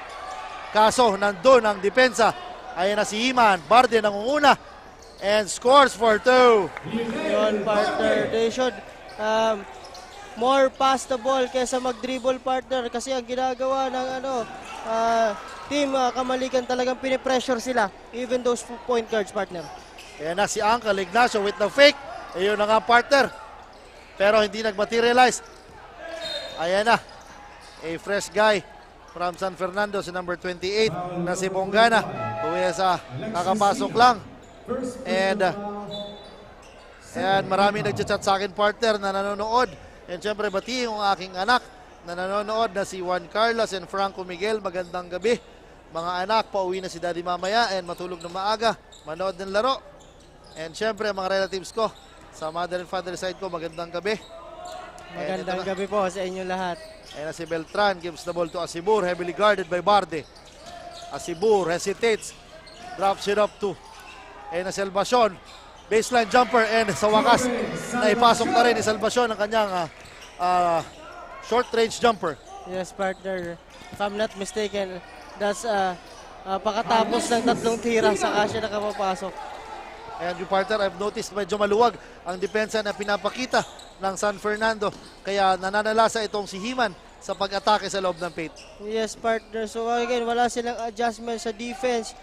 Kaso nandun ang depensa. Ayan na si Himan, Barde nangunguna and scores for 2. Yun, partner. They should more pass the ball kesa mag-dribble, partner, kasi ang ginagawa ng team Kamalikan, talagang pinipressure sila, even those point guards, partner. Ayan na si Uncle Ignacio with the fake. Ayun na nga, partner. Pero hindi nag-materialize. Ayan na. A fresh guy from San Fernando, si number 28 na si Bongana. Who is kakapasok lang. And marami nagchat-chat sa akin, partner, na nanonood. And syempre, batiin yung aking anak na nanonood na si Juan Carlos and Franco Miguel. Magandang gabi. Mga anak, pauwi na si Daddy mamaya and matulog na maaga. Manood ng laro. And syempre, mga relatives ko sa mother and father side ko, magandang gabi. Magandang gabi po sa inyo lahat. Ayan na si Beltran, gives the ball to Asibur, heavily guarded by Barde. Asibur hesitates, drops it up to ayan na si Salvacion, baseline jumper, and sa wakas, naipasok na rin ni Salvacion ang kanyang short range jumper. Yes, partner. If I'm not mistaken, that's pakatapos ng 3 tira saka siya nakapapasok. And yung partner, I've noticed medyo maluwag ang depensa na pinapakita ng San Fernando. Kaya nananalasa itong si Himan sa pag-atake sa loob ng paint. Yes, partner. So again, wala silang adjustment sa defense.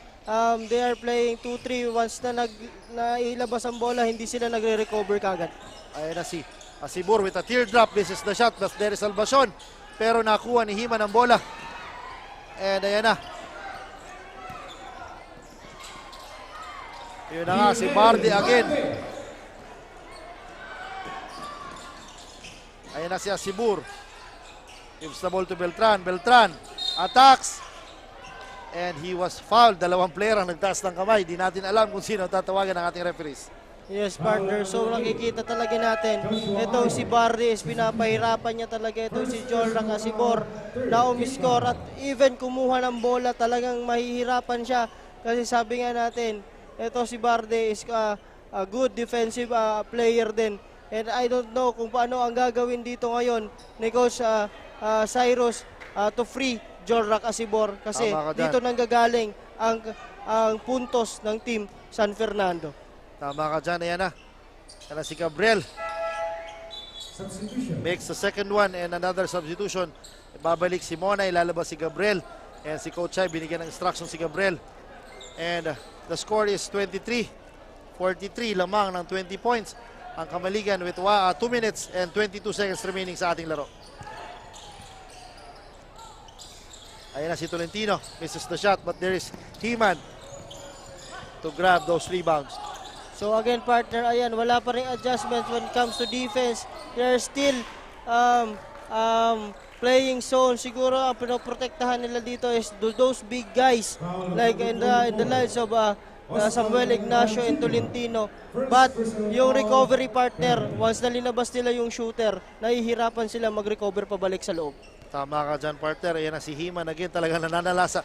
They are playing 2-3. Once na nailabas ang bola, hindi sila nagre-recover kagad. Ayan na si Asibur with a teardrop. This is the shot, but there is Salvacion. Pero nakuha ni Himan ang bola. And ayan na. Yun na nga, si Bardi again. Ayan na si Asibur. Gives the ball to Beltran. Beltran attacks. And he was fouled. 2 player ang nagtaas ng kamay. Di natin alam kung sino tatawagan ng ating referees. Yes, partner. So nakikita talaga natin, itong si Bardi is pinapahirapan niya talaga itong si Jordan Asibor na umiscore at even kumuha ng bola, talagang mahihirapan siya. Kasi sabi nga natin, ito si Barde is a good defensive player din. And I don't know kung paano ang gagawin dito ngayon ni Coach Cyrus to free Jordan Asibor. Kasi dito nanggagaling ang puntos ng team San Fernando. Tama ka dyan, ayan na. Ayan na si Gabriel. Substitution. makes the second one and another substitution. Babalik si Monay, lalabas si Gabriel. And si Coach Chai, binigyan ng instruction si Gabriel. And the score is 23-43, lamang ng 20 points. Ang Kamaligan with 2 minutes and 22 seconds remaining sa ating laro. Ayan na si Tolentino, misses the shot, but there is Heman to grab those rebounds. So again, partner, ayan, wala pa rin adjustments when it comes to defense. They're still playing zone. Siguro ang pinoprotektahan nila dito is those big guys like in the likes of Samuel Ignacio and Tolentino. But yung recovery partner, once na linabas nila yung shooter, nahihirapan sila mag-recover pabalik sa loob. Tama ka dyan, partner. Ayan na si Heman again, talagang nananalasa.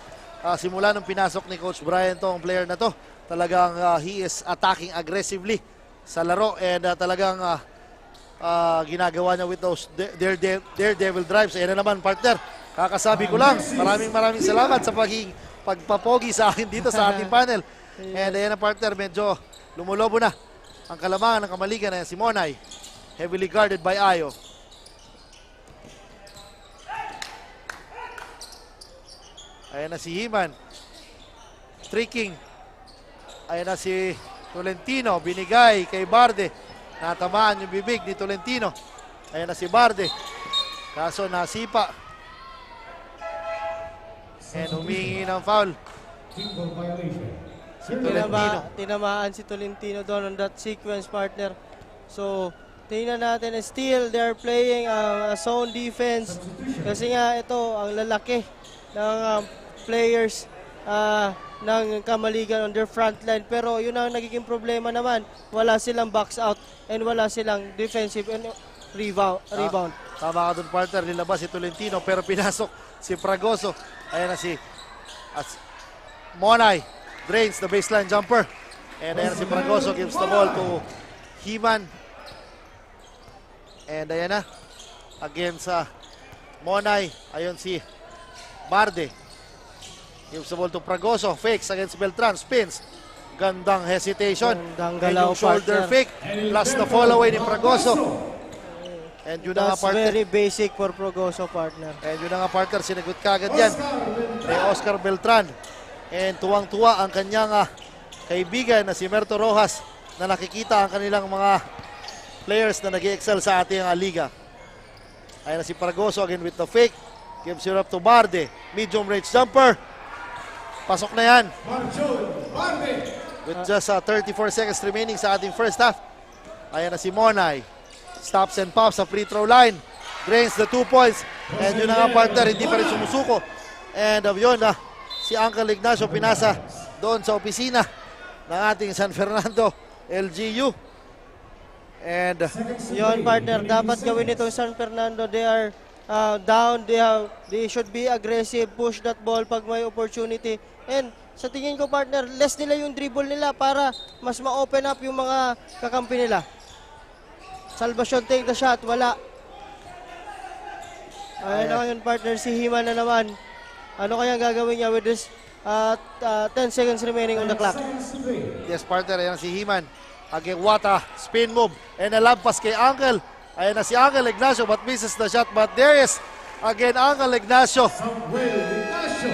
Simula nung pinasok ni Coach Brian tong player na to, talagang he is attacking aggressively sa laro and talagang ginagawa niya with those daredevil drives. Ayan na naman, partner. Kakasabi ko lang, maraming salamat sa pagpapogi sa akin dito sa ating panel. And ayan na, partner, medyo lumulobo na ang kalamangan ng Kamaligan na si Monay. Heavily guarded by Ayo. Ayan na si Heman. Streaking. Ayan na si Tolentino. Binigay kay Barde. Natamaan yung bibig ni Tolentino. Ayan na si Barde. Kaso nasipa. And humingi ng foul. Team ball violation. Si Tolentino. Tinamaan si Tolentino doon on that sequence, partner. So, tingnan natin, still they're playing a zone defense. Kasi nga ito, ang lalaki ng players ng Kamaligan on their front line. Pero yun ang nagiging problema naman. Wala silang box out and wala silang defensive and rebound. Tama ka dun, partner. Nilabas si Tolentino pero pinasok si Fragoso. Ayan na si Monay. Drains the baseline jumper. And ayan na si Fragoso. Gives the ball to Heman. And ayan na. Again sa Monay. Ayun si Barde. Gives the ball to Fragoso. Fakes against Beltran. Spins. Gandang hesitation. Gandang And galaw, yung shoulder partner. fake. Plus the fall away ni Fragoso. And yun na nga, That's partner. very basic for Fragoso, partner. And yun na nga, partner, sinagot kagad yan kay Oscar Beltran. And tuwang-tuwa ang kanyang kaibigan na si Merto Rojas na nakikita ang kanilang mga players na nag-excel sa ating liga. Ayan na si Fragoso again with the fake. Gives it up to Barde. Medium range jumper. Pasok na yan. With just 34 seconds remaining sa ating first half. Ayan na si Monay. Stops and pops sa free throw line. Drains the 2 points. And yun na nga, partner, hindi pa rin sumusuko. And yun si Uncle Ignacio pinasa doon sa opisina ng ating San Fernando LGU. And Yun, partner, dapat gawin itong San Fernando. They are down. They should be aggressive, push that ball pag may opportunity. And sa tingin ko, partner, less nila yung dribble nila para mas ma-open up yung mga kakampi nila. Salvacion take the shot, wala. Ayun na yun, partner, si Heman na naman. Ano kaya gagawin niya with this 10 seconds remaining on the clock? yes, partner, ayan na si Heman. Again, Wata, spin move. And a love pass kay Uncle. Ayan na si Uncle Ignacio but misses the shot. But there is, again, Uncle Ignacio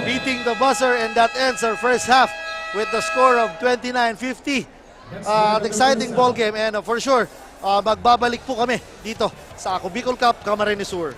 beating the buzzer, and that ends our first half with the score of 29-50. An exciting ball game, and for sure, magbabalik po kami dito sa Ako Bicol Cup, Camarines Sur.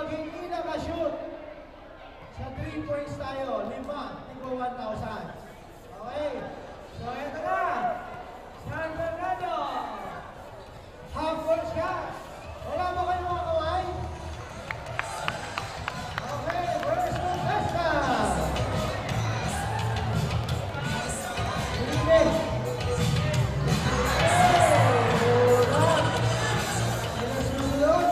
maging pinaka-shoot sa 3 points tayo, 5, tigwa 1,000. Okay, so ito na. San Fernando. Half court shot. Wala ba kayo mga kaway? Okay, first contestant. Sige. Sinusunod.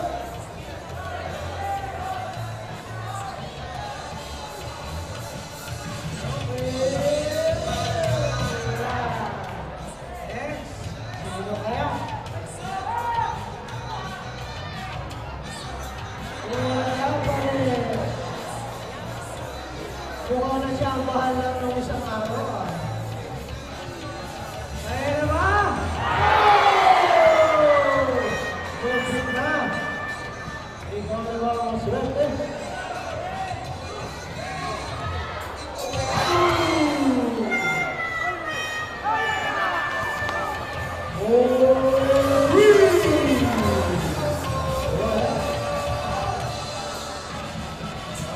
Next. Sino kaya? Wala pa rin. Mukha na siya ang bahal lang ng isang araw. Kaya na ba? Perfect na. Ikaw na ba ang swerte?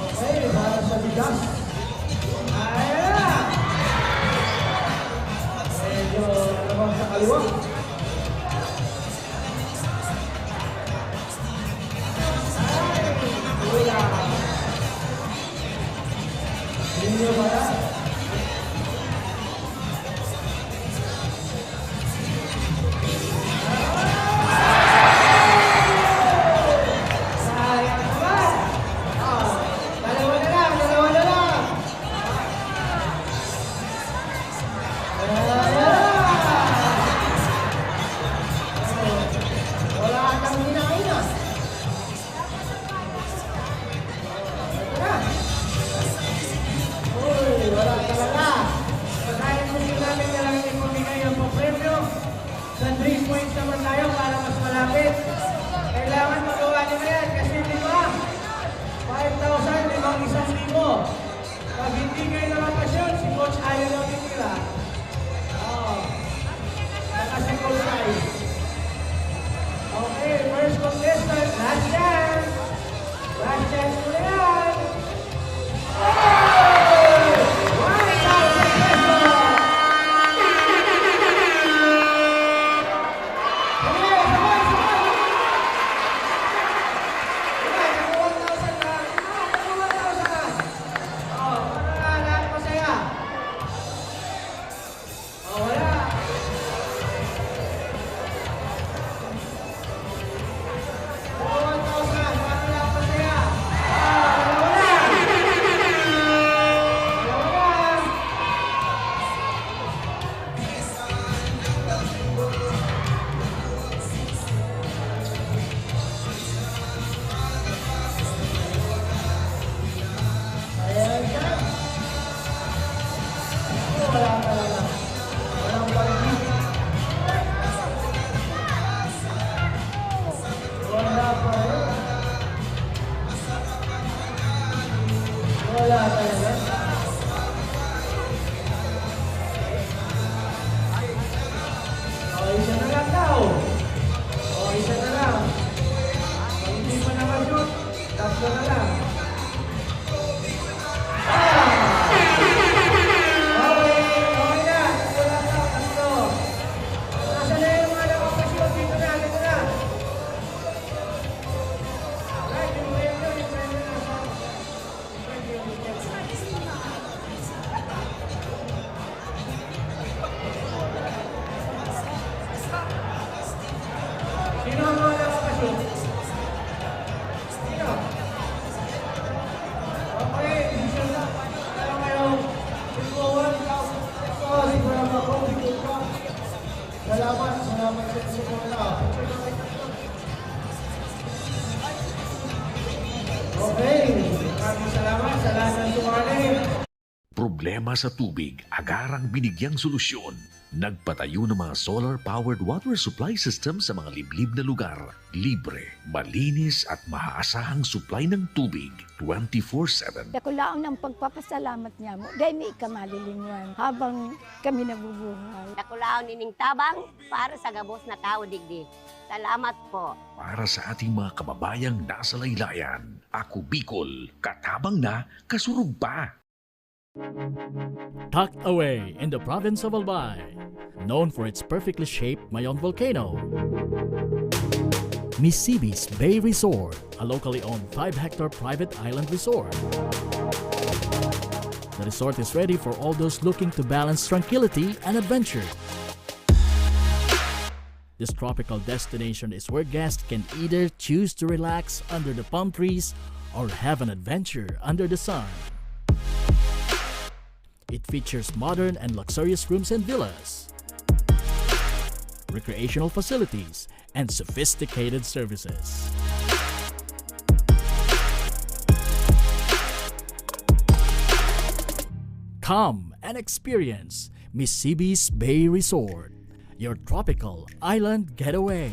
Okay, para sa bigas. Ayan! Medyo naman sa kaliwa. Wala. Inyo ba yan? Sayang naman. Dalawa na lang, dalawa na lang. Wala kang hinain ah. Uy, wala talaga. Kaya kung namin na lang ipamigay ang papremyo, sa 3 points naman tayo para mas malapit. Kailangan magawa nyo na yan kasi di ba? 5,000, 5,100. Pag hindi kayo nakapasyon, si Coach ayaw lang nila. Oo. Saka si Coach ay. Okay, first contestant, last chance. Last chance mo na yan. Hey! 1,000 pesos! Sabay, sabay, sabay! Sabay, naku 1,000 na. Naku 1,000 na. Oh, para lahat masaya. Oh, wala. Oh, 1,000, para lahat masaya. Ah, wala. Wala. Ayan siya. Wala talaga. Walang palagi. Wala pa rin. Wala talaga. Isa na lang daw. Isa na lang. Pag hindi pa nakashoot, tatlo na lang. Okay, okay na. Wala na, tatlo. Nasaan na yung mga nakapashoot? Dito na, dito na. Right, yung premyo na sa... Sino ang mga nakapashoot? Sino? Okay, isa na. Kaya ngayong 1,000 pesos para makontribute ka. Salamat sa suporta. Okay, maraming salamat sa lahat ng sumali. Problema sa tubig, agarang binigyang solusyon Nagpatayo ng mga solar-powered water supply system sa mga liblib na lugar. Libre, malinis at maaasahang supply ng tubig 24/7. Dako laon ang pagpapasalamat niya mo. Dahil may kamalilinguan habang kami nabubuhay. Nakulaon ining tabang para sa gabos na tao digdi. Salamat po. Para sa ating mga kababayang nasa laylayan, Ako Bicol, katabang na, kasurug pa. Tucked away in the province of Albay, known for its perfectly shaped Mayon volcano, Misibis Bay Resort, a locally owned 5-hectare private island resort. The resort is ready for all those looking to balance tranquility and adventure. This tropical destination is where guests can either choose to relax under the palm trees or have an adventure under the sun. It features modern and luxurious rooms and villas, recreational facilities, and sophisticated services. Come and experience Misibis Bay Resort, your tropical island getaway.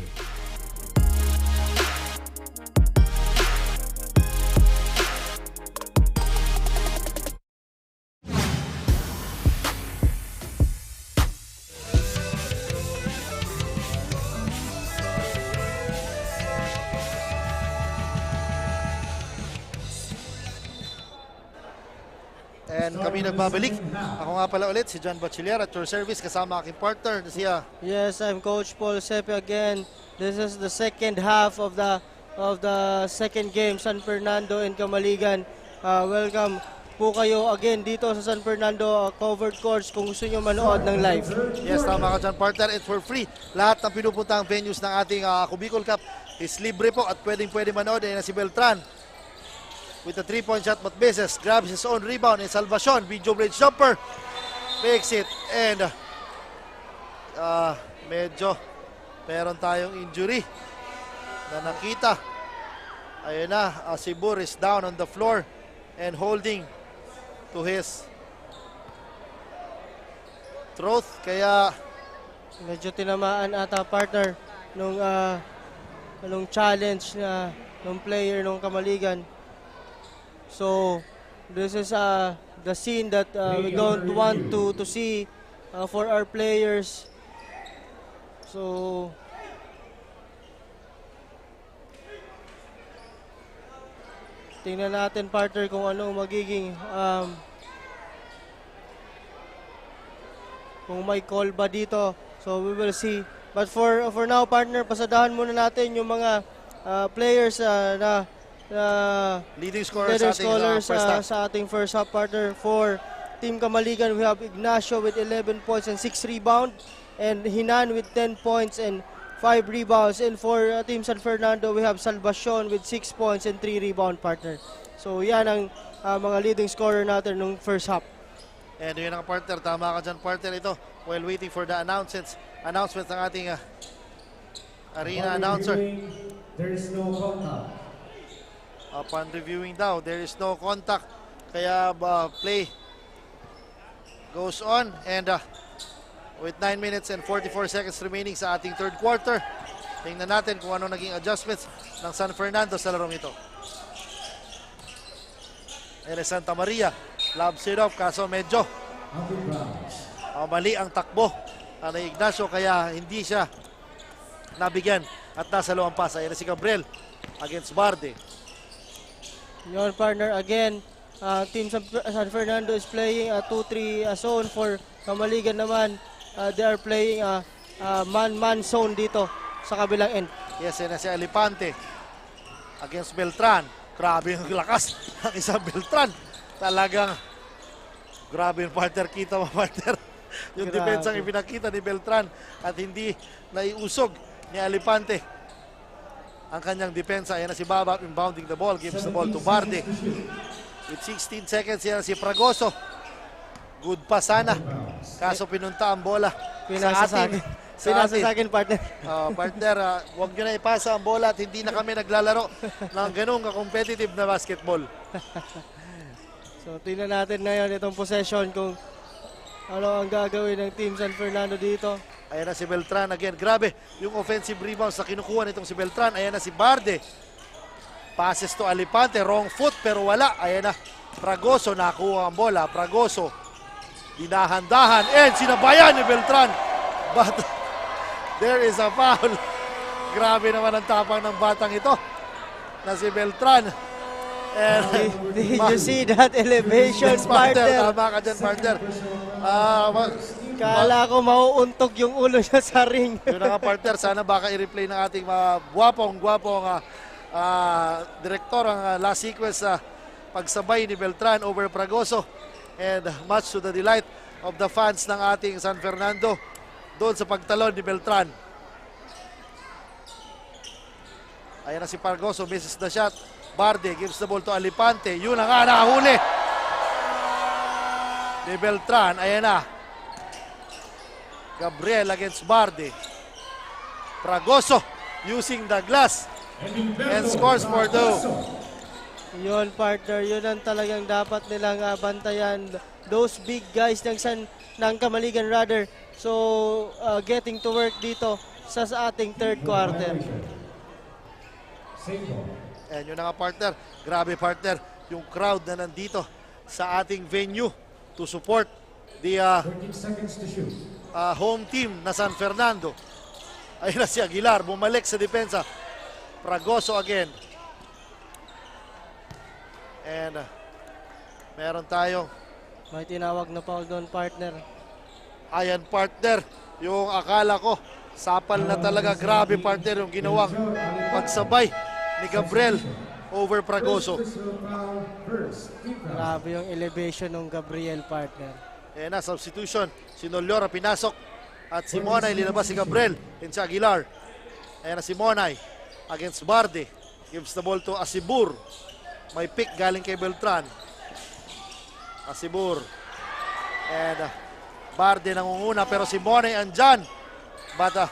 And kami nagbabalik. Ako nga pala ulit, si John Bachiller at your service kasama aking partner na siya. Yes, I'm Coach Paul Sepe again. This is the second half of the second game, San Fernando and Camaligan. Welcome po kayo again dito sa San Fernando covered courts kung gusto nyo manood ng live. Yes, tama ka dyan, partner. It's for free. Lahat ng pinupuntang venues ng ating Ako Bicol Cup is libre po at pwede manood. Ayan na si Beltran with a 3-point shot but misses. Grabs his own rebound in Salvacion. Video bridge jumper. Makes it. And medyo meron tayong injury na nakita. Ayun na. Sibur is down on the floor and holding to his throat. Kaya Medyo tinamaan ata partner nung challenge na nung player nung Camaligan. So this is the scene that we don't want to see for our players. So tingnan natin partner kung ano magiging kung may call ba dito. So we will see. But for now partner, pasadahan muna natin yung mga players na leading scorers sa ating first half partner. For Team Camaligan, we have Ignacio with 11 points and 6 rebounds, and Hinan with 10 points and 5 rebounds. And for Team San Fernando, we have Salvacion with 6 points and 3 rebound partner. So yan ang mga leading scorer natin nung first half. And yun ang partner, tama ka dyan partner. Ito, while waiting for the announcements ng ating arena announcer. There is no contact. Upon reviewing daw, there is no contact. Kaya play goes on. And with 9 minutes and 44 seconds remaining sa ating third quarter, tingnan natin kung ano naging adjustments ng San Fernando sa larong ito. And Santa Maria, lobs it off, kaso medyo mali ang takbo ni Ignacio, kaya hindi siya nabigyan at nasa looang pasa. Ayan si Gabriel against Barde. Your partner again, Team San Fernando is playing a 2-3 zone. For Camaligan naman, they are playing a man-man zone dito sa kabilang end. Yes, yan na si Alipante against Beltran. Grabe yung lakas ng isang Beltran. Talagang grabe yung partner. Kita mo partner. Yung depensang ipinakita ni Beltran at hindi naiusog ni Alipante ang kanyang depensa. Ayan na si Baba inbounding the ball. Gives the ball to Barde. With 16 seconds, yan si Fragoso. Good pa sana. Kaso pinunta ang bola Pinasa sa akin, partner. Partner, huwag nyo na ipasa ang bola at hindi na kami naglalaro ng ganun ka-competitive na basketball. So tingnan natin ngayon itong possession kung Ano ang gagawin ng Team San Fernando dito? Ayan na si Beltran again. Grabe yung offensive rebounds na kinukuha nitong si Beltran. Ayan na si Barde. Passes to Alipante. Wrong foot pero wala. Ayan na. Fragoso nakuha ang bola. Fragoso. Dinahandahan. And sinabayan ni Beltran. But there is a foul. Grabe naman ang tapang ng batang ito na si Beltran. And Did you see that elevation, yes, partner? partner? Tama ka dyan, partner. Kala ko mauuntog yung ulo niya sa ring. Yun na nga, partner. Sana baka i-replay ng ating mga gwapong direktor ang last sequence sa pagsabay ni Beltran over Fragoso. And much to the delight of the fans ng ating San Fernando doon sa pagtalon ni Beltran. Ayan na si Fragoso, misses the shot. Barde gives the ball to Alipante. Yun na nga, nakahuli ni Beltran. Ayan na. Gabriel against Barde. Fragoso using the glass and scores for two. Yun, partner, yun ang talagang dapat nilang bantayan. Those big guys ng Kamaligan rather. So, getting to work dito sa ating third quarter. And yun na nga, partner. Grabe, partner. Yung crowd na nandito sa ating venue to support the home team na San Fernando. Ayun na si Aguilar. Bumalik sa depensa. Fragoso again. And meron tayong May tinawag na foul doon, partner. ayan, partner. Yung akala ko, sapal na talaga. Grabe, partner, yung ginawang pagsabay ni Gabriel over Fragoso. Grabe yung elevation ng Gabriel, partner. Ayan na, substitution. Si Noliora pinasok. At si Monay, linabas si Gabriel. And si Aguilar. Ayan na si Monay against Barde. Gives the ball to Asibur. May pick galing kay Beltran. Asibur. And Barde nangunguna pero si Monay andyan. But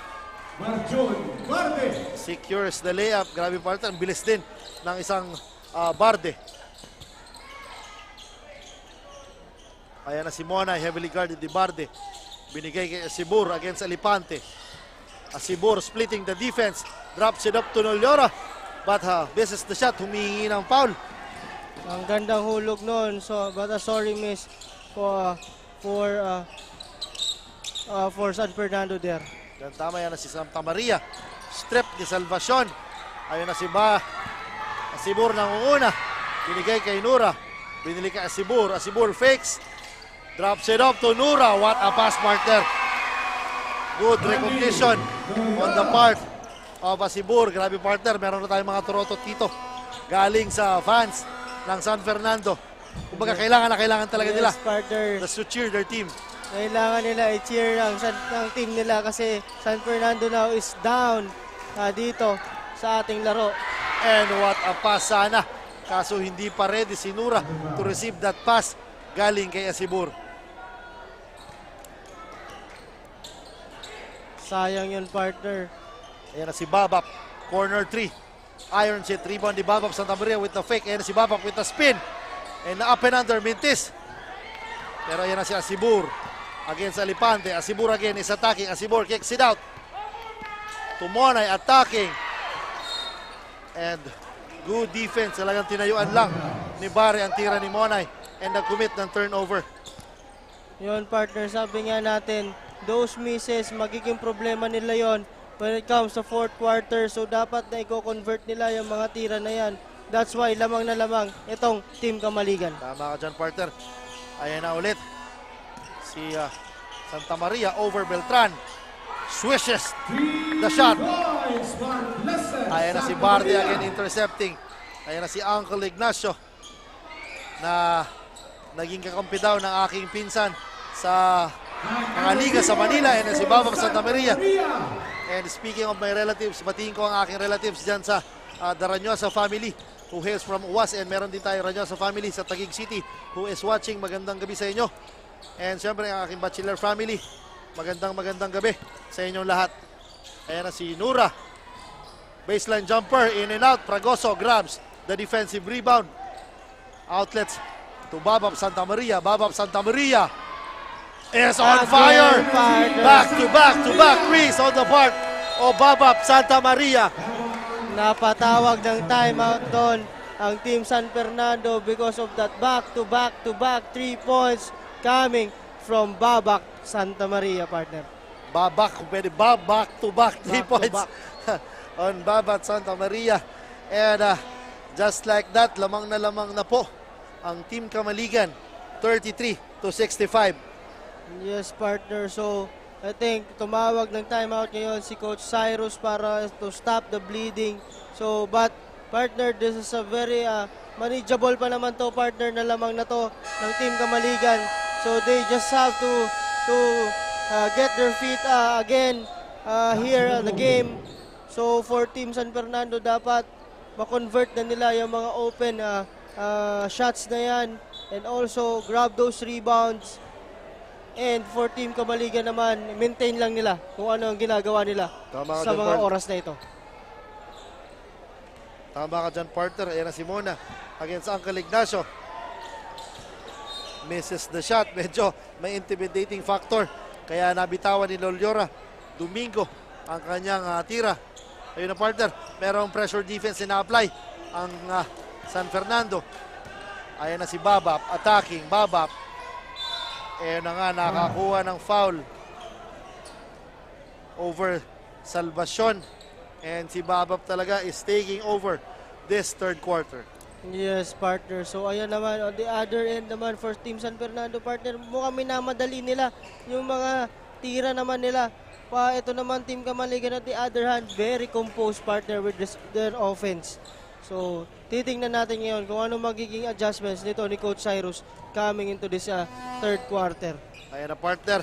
secures the layup. Grabe, partner. Ang bilis din ng isang Barde. Ayan na si Monay, heavily guarded di Barde. Binigay kay Asibur against Alipante. Asibur splitting the defense. Drops it up to Noliora. But misses the shot. Humihingi ng foul. Ang gandang hulog noon. So, but a sorry miss for San Fernando there. Dan tama yan na si Santa Maria. Strip ni Salvacion. Ayun na si Asibur nangunguna. Binigay kay Nura. Binili kay Asibur. Asibur fakes. Drops it up to Nura. What a pass, partner. Good recognition on the part of Asibur. Grabe, partner. Meron na tayong mga turotot dito. Galing sa fans ng San Fernando. Kumbaga, kailangan talaga nila Partner. to cheer their team. Kailangan nila i-cheer ng team nila kasi San Fernando now is down dito sa ating laro. And what a pass sana. Kaso hindi pa ready si Nura to receive that pass galing kay Asibur. Sayang yun, partner. Ayan na si Babap. Corner 3. Iron set. Rebound ni Babap. Santa Maria with the fake. Ayan na si Babap with the spin. And up and under Mintis. Pero ayan na si Asibur. Against Alipante. Asibur again is attacking. Asibur kicks it out. Tumonay attacking. And good defense. Talagang tinayuan lang ni Barre ang tira ni Monay. And nag-commit ng turnover. Yun, partner. Sabi nga natin, those misses, magiging problema nila yon when it comes to fourth quarter. So, dapat na i-convert nila yung mga tira na yan. That's why, lamang na lamang itong Team Kamaligan. Tama ka dyan, partner. Ayan na ulit. Si Santa Maria over Beltran. Swishes the shot. Ayan na si Barde again intercepting. Ayan na si Uncle Ignacio na naging kakampi daw ng aking pinsan sa mga liga sa Manila. And si Babap Santa Maria. And speaking of my relatives, batiin ko ang aking relatives dyan sa Daranyosa family who hails from UAS. And meron din tayo Ranyosa family sa Taguig City who is watching. Magandang gabi sa inyo. And syempre ang aking bachelor family. Magandang gabi sa inyong lahat. Ayan na si Nura. Baseline jumper, in and out. Fragoso grabs the defensive rebound. Outlets to Babap Santa Maria. Babap Santa Maria. is on Again, fire. partners. Back to back threes on the part of Babap Santa Maria. Napatawag ng timeout doon ang Team San Fernando because of that back-to-back 3 points coming from Babak Santa Maria, partner. Babak, kung pwede, back to back 3 Back to points on Babat Santa Maria. And just like that, lamang na po ang Team Kamaligan, 33-65. Yes, partner. So, I think tumawag ng timeout ngayon si Coach Cyrus para to stop the bleeding. So, but partner, this is a very manageable pa naman to, partner, na lamang na to ng Team Kamaligan. So, they just have to get their feet again here at the game. So, for Team San Fernando, dapat ma-convert na nila yung mga open shots na yan and also grab those rebounds. And for Team Kamaligan naman, maintain lang nila kung ano ang ginagawa nila sa mga oras na ito. Tama ka dyan, partner. Ayan na si Mona against Uncle Ignacio. Misses the shot. Medyo may intimidating factor. Kaya nabitawan ni Lolyora Domingo ang kanyang tira. Ayun na, partner. Merong pressure defense na apply ang San Fernando. Ayan na si Babap. Attacking. Babap. Ayun na nga, nakakuha ng foul over Salvacion. And si Babap talaga is taking over this third quarter. Yes, partner. So, ayan naman, on the other end naman for Team San Fernando, partner, mukhang minamadali nila yung mga tira naman nila. Ito naman, Team Kamaligan on the other hand, very composed, partner, with their offense. So, titingnan natin ngayon kung ano magiging adjustments nito ni Coach Cyrus coming into this third quarter. Ayan na, partner.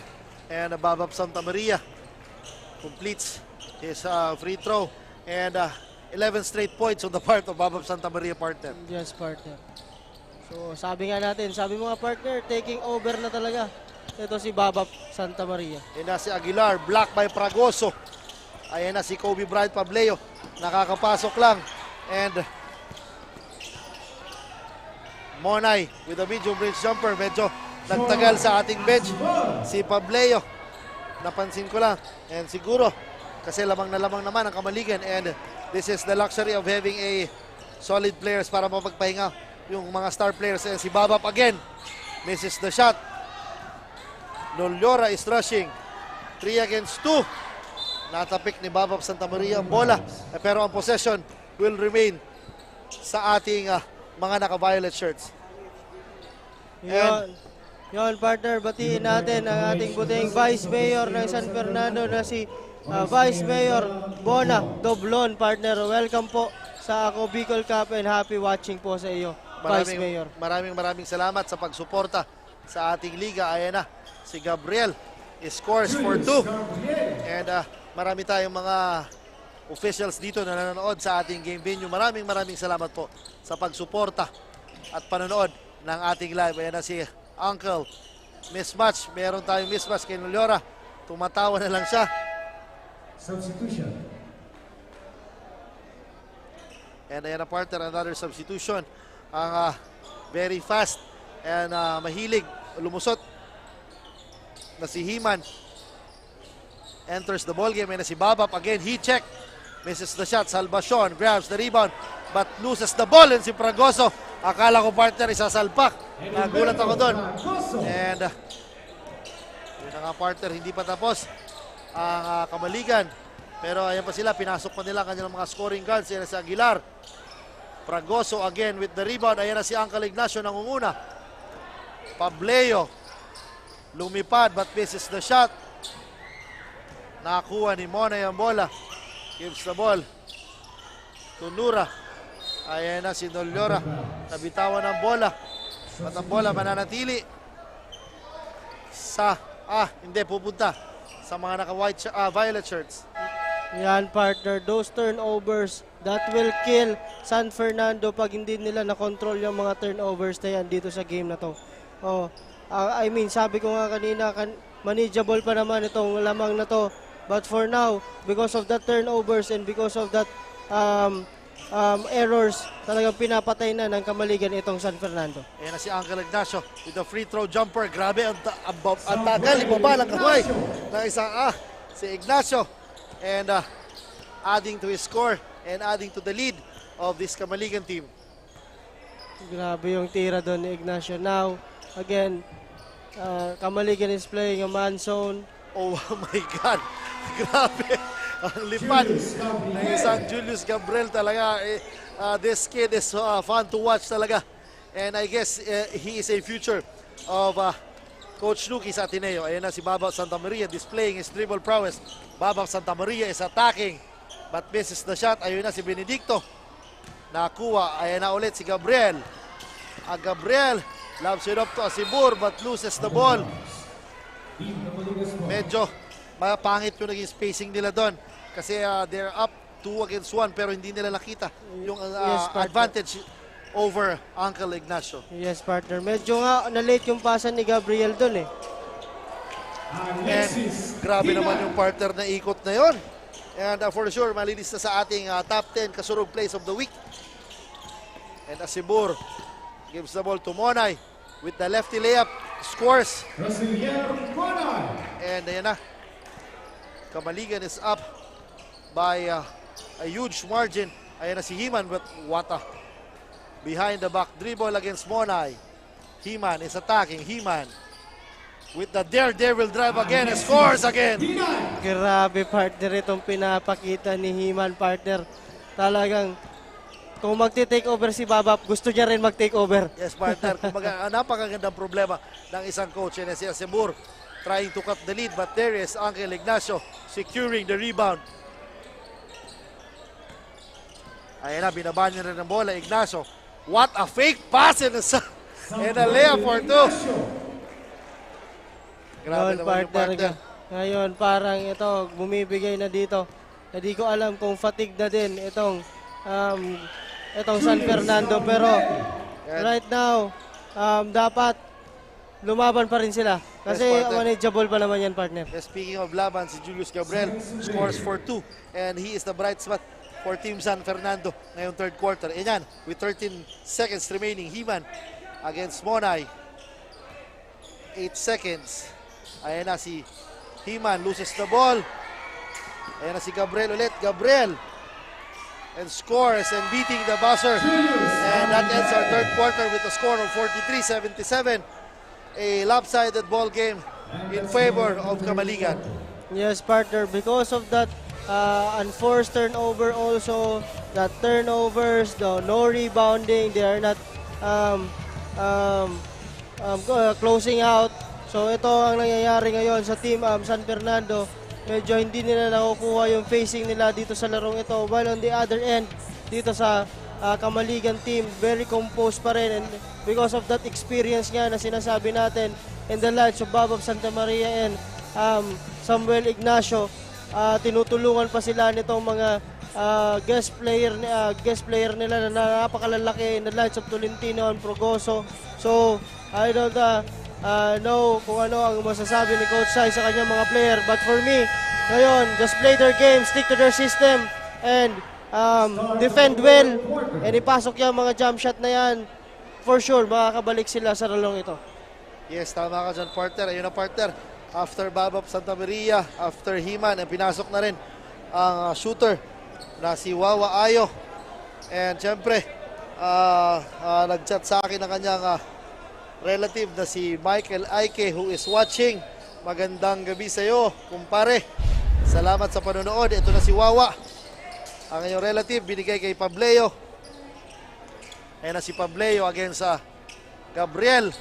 And Babap Santa Maria completes his free throw. And 11 straight points on the part of Babap Santa Maria, partner. Yes, partner. So, sabi nga natin, sabi mga partner, taking over na talaga. Ito si Babap Santa Maria. Ayan na si Aguilar, blocked by Fragoso. Ayan na si Kobe Bryant Pableo. Nakakapasok lang. And Monay with a medium range jumper. Medyo nagtagal sa ating bench. Si Pableo. Napansin ko lang. And siguro, kasi lamang naman ang Kamaligan. And this is the luxury of having a solid players para mapagpahinga yung mga star players. And si Babap again. Misses the shot. Lolyora is rushing. 3 against 2. Natapik ni Babap Santa Maria ang bola. Pero ang possession will remain sa ating mga naka-violet shirts. Yon, partner, batiin natin ang ating buting Vice Mayor ng San Fernando na si Vice Mayor Bona Doblon, partner. Welcome po sa Ako Bicol Cup and happy watching po sa iyo, Vice Mayor. Maraming salamat sa pagsuporta sa ating liga. Ayan na, si Gabriel scores for 2. And marami tayong mga officials dito na nanonood sa ating game venue. Maraming salamat po sa pagsuporta at panonood ng ating live. Ayan na si Uncle. Mismatch. Meron tayong mismatch kay Lolyora. Tumatawa na lang siya. Substitution. And ayan na, partner, another substitution. Ang very fast and mahilig lumusot na si Himan enters the ball game. And si Babap again, he check, misses the shot. Salvacion grabs the rebound but loses the ball. And si Fragoso, akala ko, partner, isasalpak. Nagulat ako doon. And yun na nga, partner, hindi pa tapos ang Kamaligan. Pero ayan pa sila, pinasok pa nila kanilang mga scoring guards. Ayan na si Aguilar. Fragoso again with the rebound. Ayan na si Uncle Ignacio nangunguna. Pableo lumipad but misses the shot. Nakakuha ni Monay ang bola. Gives the ball to Nura. Ayan na si Lolyora. Nabitawan ang bola. At ang bola mananatili sa, hindi, pupunta sa mga naka-violet shirts. Yan, partner, those turnovers that will kill San Fernando pag hindi nila na-control yung mga turnovers na yan dito sa game na to. I mean, sabi ko nga kanina, manageable pa naman itong lamang na to. But for now, because of that turnovers and because of that errors, talagang pinapatay na ng Kamaligan itong San Fernando. Ayan na si Uncle Ignacio with the free throw jumper. Grabe, ang tagal, ibaba ng kamay ng isang si Ignacio. And adding to his score and adding to the lead of this Kamaligan team. Grabe yung tira doon ni Ignacio. Now, again, Kamaligan is playing a man zone. Oh my God, grabe. Ang lipad ng isang Julius Gabriel talaga. This kid is fun to watch talaga. And I guess he is a future of Coach Nuki sa Ateneo. Ayan na si Baba Santa Maria displaying his dribble prowess. Baba Santa Maria is attacking but misses the shot. Ayun na si Benedicto. Nakuha. Ayan na ulit si Gabriel. Gabriel loves it up to Asibur but loses the ball. Medyo pangit yung naging spacing nila doon. Kasi they're up 2 against 1 pero hindi nila nakita yung advantage over Uncle Ignacio. Yes, partner. Medyo nga na-late yung pasan ni Gabriel doon eh. And grabe naman yung partner na ikot na yon. And for sure, malinis na sa ating top 10 kasurog plays of the week. And Asibur gives the ball to Monay with the lefty layup, scores. And ayan na. Kamaligan is up by a huge margin. Ayan na si Himan, but what a behind the back dribble against Monay. Himan is attacking. Himan with the daredevil drive again and scores again. Grabe, partner, itong pinapakita ni Himan, partner. Talagang kung magti-take over si Babap, gusto niya rin mag-take over. Yes, partner. Kumbaga, napakagandang problema ng isang coach. Yan si Asibur trying to cut the lead, but there is Uncle Ignacio securing the rebound. Ayan na, binaban niya rin ng bola, Ignacio. What a fake pass and a layup for 2. Grabe naman yung partner. Ngayon, parang ito, bumibigay na dito. Hindi ko alam kung fatigue na din itong San Fernando. Pero right now, dapat lumaban pa rin sila. Kasi manageable pa naman yan, partner. Yes, speaking of laban, si Julius Gabriel scores for 2. And he is the bright spot for Team San Fernando ngayong third quarter. And yan, with 13 seconds remaining, Himan against Monay. 8 seconds. Ayan na si Himan, loses the ball. Ayan na si Gabriel ulit. Gabriel. And scores and beating the buzzer. And that ends our third quarter with a score of 43-77. A lopsided ball game in favor of Kamaligan. Yes, partner. Because of that unforced turnover also, that turnovers, no rebounding, they are not closing out. So ito ang nangyayari ngayon sa Team San Fernando. Medyo hindi nila nakukuha yung facing nila dito sa larong ito. While on the other end, dito sa Kamaligan team, very composed pa rin. And because of that experience nga na sinasabi natin, in the likes of Babab Santa Maria and Samuel Ignacio, tinutulungan pa sila nitong mga guest player nila na napakalalaki in the likes of Tolentino and Progoso. So, I don't know kung ano ang masasabi ni Coach Sai sa kanyang mga player. But for me, ngayon, just play their game, stick to their system, and defend well. And ipasok yung mga jump shot na yan. For sure, makakabalik sila sa lalong ito. Yes, tama ka dyan, partner. Ayun na, partner. After Babap Santa Maria, after Himan, pinasok na rin ang shooter na si Wawa Ayo. And syempre, nag-chat sa akin ang kanyang relative na si Michael Aike who is watching. Magandang gabi sa iyo, kumpare. Salamat sa panonood. Ito na si Wawa. Ang iyong relative, binigay kay Pableo. Ayan na si Pableo against Gabriel.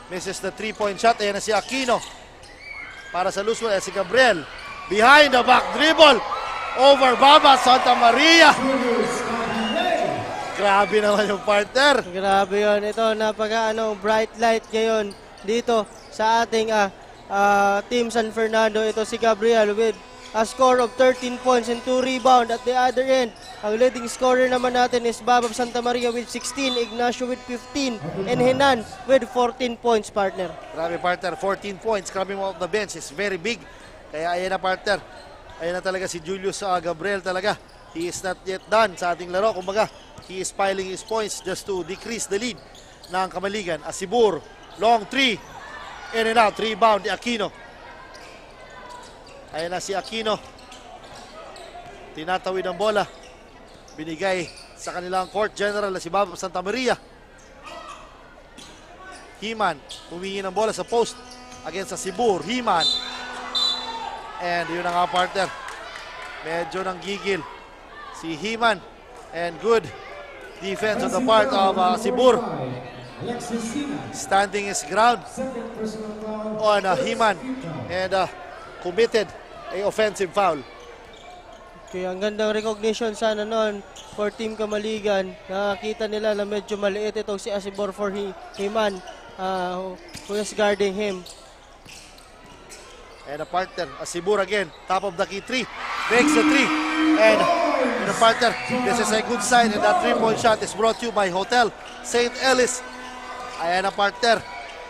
Misses the 3-point shot. Ayan na si Aquino. Para sa loose one, si Gabriel. Behind the back dribble. Over Baba Santa Maria. Grabe naman yung partner. Grabe yun. Ito, bright light ngayon dito sa ating Team San Fernando. Ito si Gabriel with a score of 13 points and 2 rebounds. At the other end, ang leading scorer naman natin is Babab Santa Maria with 16, Ignacio with 15, and Henan with 14 points, partner. Grabe, partner. 14 points coming off the bench is very big. Kaya ayan na, partner. Ayan na talaga si Julius Gabriel talaga. he is not yet done sa ating laro. Kumbaga, he is piling his points just to decrease the lead ng Kamaligan. Asibur, long 3, in and out, rebound ni Aquino. Ayan na si Aquino. Tinatawid ang bola. Binigay sa kanilang court general na si Babap Santa Maria. Himan, humingi ng bola sa post against Asibur. Himan. And yun na nga, partner. Medyo nang gigil si Himan. And good defense on the part of Asibur. Standing his ground on Himan. And committed a offensive foul. Okay, ang gandang recognition sana noon for Team Kamaligan. Nakakita nila na medyo maliit itong si Asibor for Himan who is guarding him. And a partner, Asibur again, top of the key 3, makes the 3. And the partner, this is a good sign, and that 3-point shot is brought to you by Hotel St. Ellis. Ayan a partner,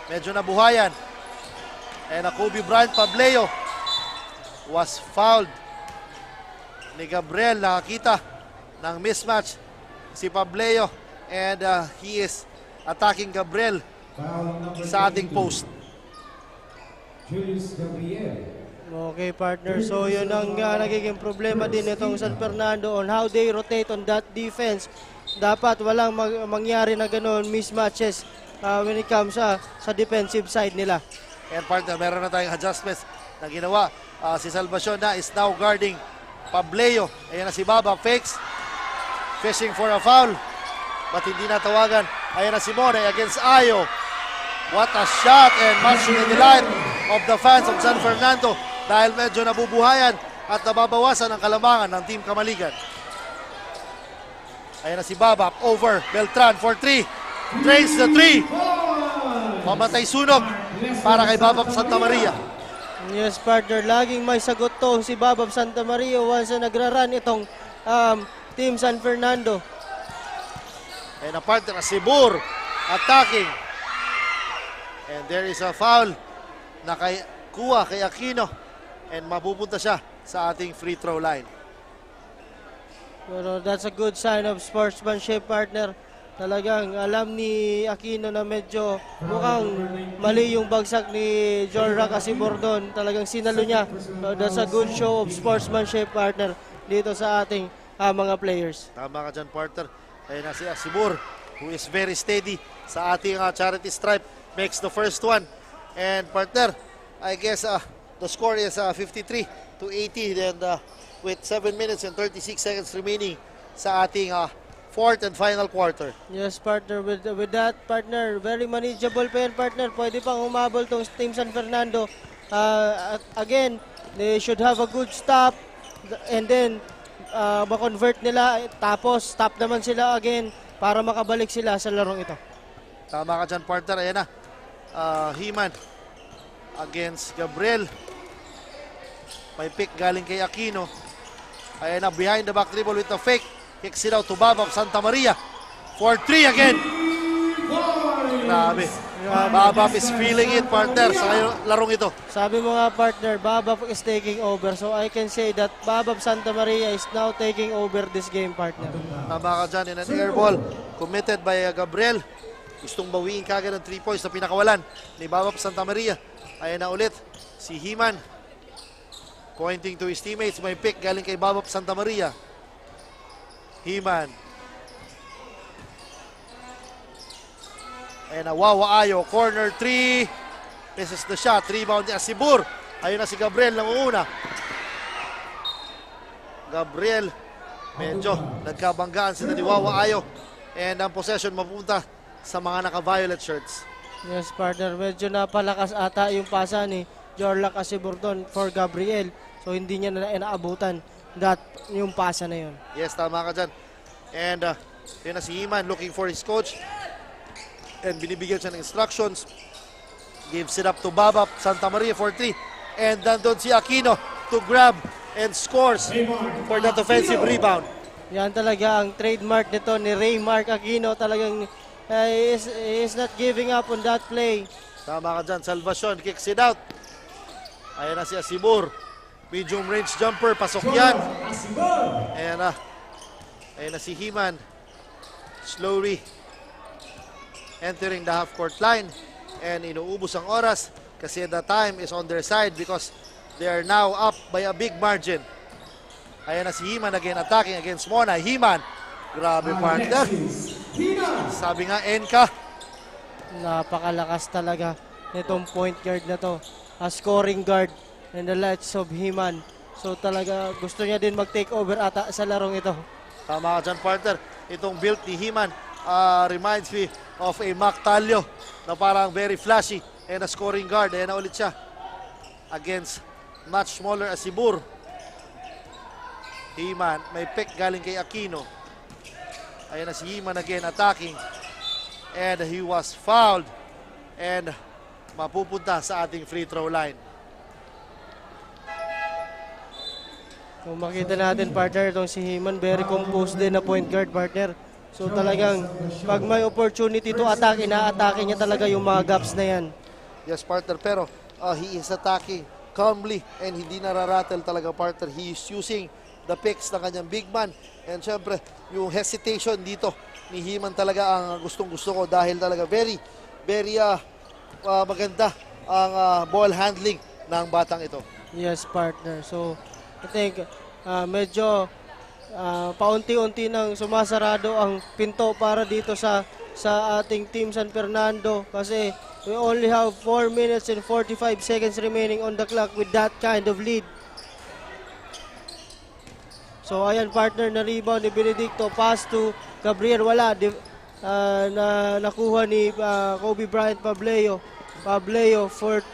medyo nabuhayan. And a Kobe Bryant Pableo was fouled ni Gabriel. Nakakita ng mismatch si Pableo, and he is attacking Gabriel sa ating post. Okay, partner. So, yun ang nagiging problema din itong San Fernando on how they rotate on that defense. Dapat walang mangyari na gano'n mismatches when it comes sa defensive side nila. And partner, meron na tayong adjustments na ginawa. Si Salvacion na is now guarding Pableo. Ayan na si Baba, fakes. Fishing for a foul. But hindi natawagan. Ayan na si Mone against Ayo. What a shot, and much to the delight of the fans of San Fernando dahil medyo nabubuhayan at nababawasan ang kalamangan ng Team Kamaligan. Ayan na si Babap, over, Beltran for 3, drains the 3, mamatay sunog para kay Babap Santa Maria. Yes, partner, laging may sagot to si Babap Santa Maria once na nagra-run itong Team San Fernando. Ayan na partner, Asibur, attacking. And there is a foul na kuha kay Aquino, and mapupunta siya sa ating free throw line. Pero that's a good sign of sportsmanship, partner. Talagang alam ni Aquino na medyo mukhang mali yung bagsak ni Jorrac Asibor doon. Talagang sinalo niya. So that's a good show of sportsmanship, partner, dito sa ating mga players. Tama ka dyan, partner. Ayan na si Asibur, who is very steady sa ating charity stripe. Makes the first one. And partner, I guess the score is 53-80, and with 7 minutes and 36 seconds remaining sa ating fourth and final quarter. Yes, partner. With that, partner, very manageable pa yan, partner. Pwede pang humabol tong Team San Fernando. Again, they should have a good stop, and then ma-convert nila, tapos stop naman sila again para makabalik sila sa larong ito. Tama ka dyan, partner. Ayan na. Himan against Gabriel. May pick galing kay Aquino. Ayan na, behind the back dribble with the fake. Kicks it out to Babap Santa Maria. For 3 again. Grabe. Babap is feeling it, partner, sa larong ito. Sabi mo nga, partner, Babap is taking over. So I can say that Babap Santa Maria is now taking over this game, partner. Tama ka dyan, in an air ball committed by Gabriel. Gustong bawiin kagad ng 3 points na pinakawalan ni Babap Santa Maria. Ayan na ulit si Himan. Pointing to his teammates. May pick galing kay Babap Santa Maria. Himan. Ayan na, Wawa Ayo. Corner 3. This is the shot. Rebound ni Asibur. Ayun na si Gabriel ng una. Gabriel. Medyo nagkabanggaan sila ni Wawa Ayo. And ang possession mapunta sa mga naka-violet shirts. Yes, partner. Medyo napalakas ata yung pasa ni Jorrac Asibor doon for Gabriel. So hindi niya na inaabutan yung pasa na yun. Yes, tama ka dyan. And yun na si Himan looking for his coach. And binibigyan siya ng instructions. Gives it up to Babap Santa Maria for 3. And nandun si Aquino to grab and scores for that offensive rebound. Yan talaga ang trademark nito ni Raymark Aquino. Talagang he is not giving up on that play. Tama ka dyan. Salvacion kicks it out. Ayan na si Asibur. Medium range jumper. Pasok yan. And Ayan na si He-Man. Slowly entering the half-court line. And inuubos ang oras kasi the time is on their side because they are now up by a big margin. Ayan na si He-Man again attacking against Mona. He-Man. Grabe partner. Sabi nga, Enka. Napakalakas talaga nitong point guard na to. A scoring guard in the likes of He-Man. So talaga gusto niya din mag-take over ata sa larong ito. Tama ka dyan, partner. Itong build ni He-Man reminds me of a Mac Talio na parang very flashy and a scoring guard. Ayan na ulit siya against much smaller Asibur. He-Man, may pick galing kay Aquino. Ayan na si He-Man again attacking. And he was fouled. And mapupunta sa ating free throw line. Kung makita natin partner itong si He-Man, very composed din na point guard partner. So talagang pag may opportunity to attack, ina-atake niya talaga yung mga gaps na yan. Yes, partner, pero he is attacking calmly and hindi nararattle talaga, partner. He is using the picks ng kanyang big man. And syempre, yung hesitation dito ni He-Man talaga ang gustong-gusto ko dahil talaga very maganda ang ball handling ng batang ito. Yes, partner. So, I think medyo paunti-unti nang sumasarado ang pinto para dito sa ating Team San Fernando kasi we only have 4 minutes and 45 seconds remaining on the clock with that kind of lead. So ayan partner, na rebound ni Benedicto, pass to Gabriel, wala na nakuha ni Kobe Bryant. Pableo for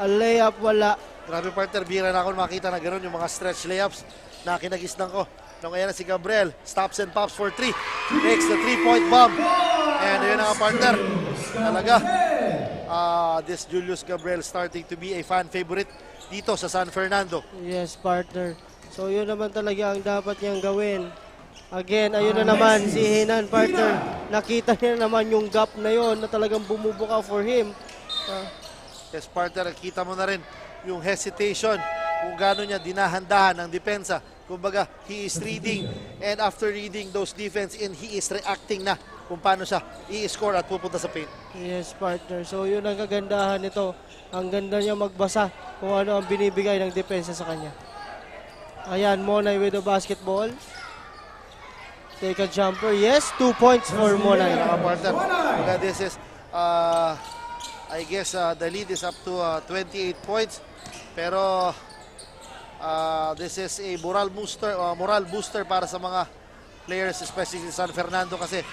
a layup, wala. Grabe partner, bira na ako makita na gano'n yung mga stretch layups na kinagisnan ko. Nung ayan na si Gabriel, stops and pops for 3. Makes the 3-point bomb. And yun na nga partner. Talaga, this Julius Gabriel starting to be a fan favorite dito sa San Fernando. Yes partner. So yun naman talaga ang dapat niyang gawin. Again, ayun na naman si Henan partner. Nakita niya naman yung gap na yon na talagang bumubuka for him. Yes partner, kita mo na rin yung hesitation kung gano'n niya dinahandahan ang depensa. Kumbaga, he is reading and after reading those defense he is reacting na kung paano siya i-score at pupunta sa paint. Yes partner, so yun ang kagandahan nito. Ang ganda niya magbasa kung ano ang binibigay ng depensa sa kanya. Ayan, Monay with the basketball. Take a jumper. Yes, 2 points for Monay. Partner, this is I guess the lead is up to 28 points. Pero this is a moral booster para sa mga players, especially sa San Fernando kasi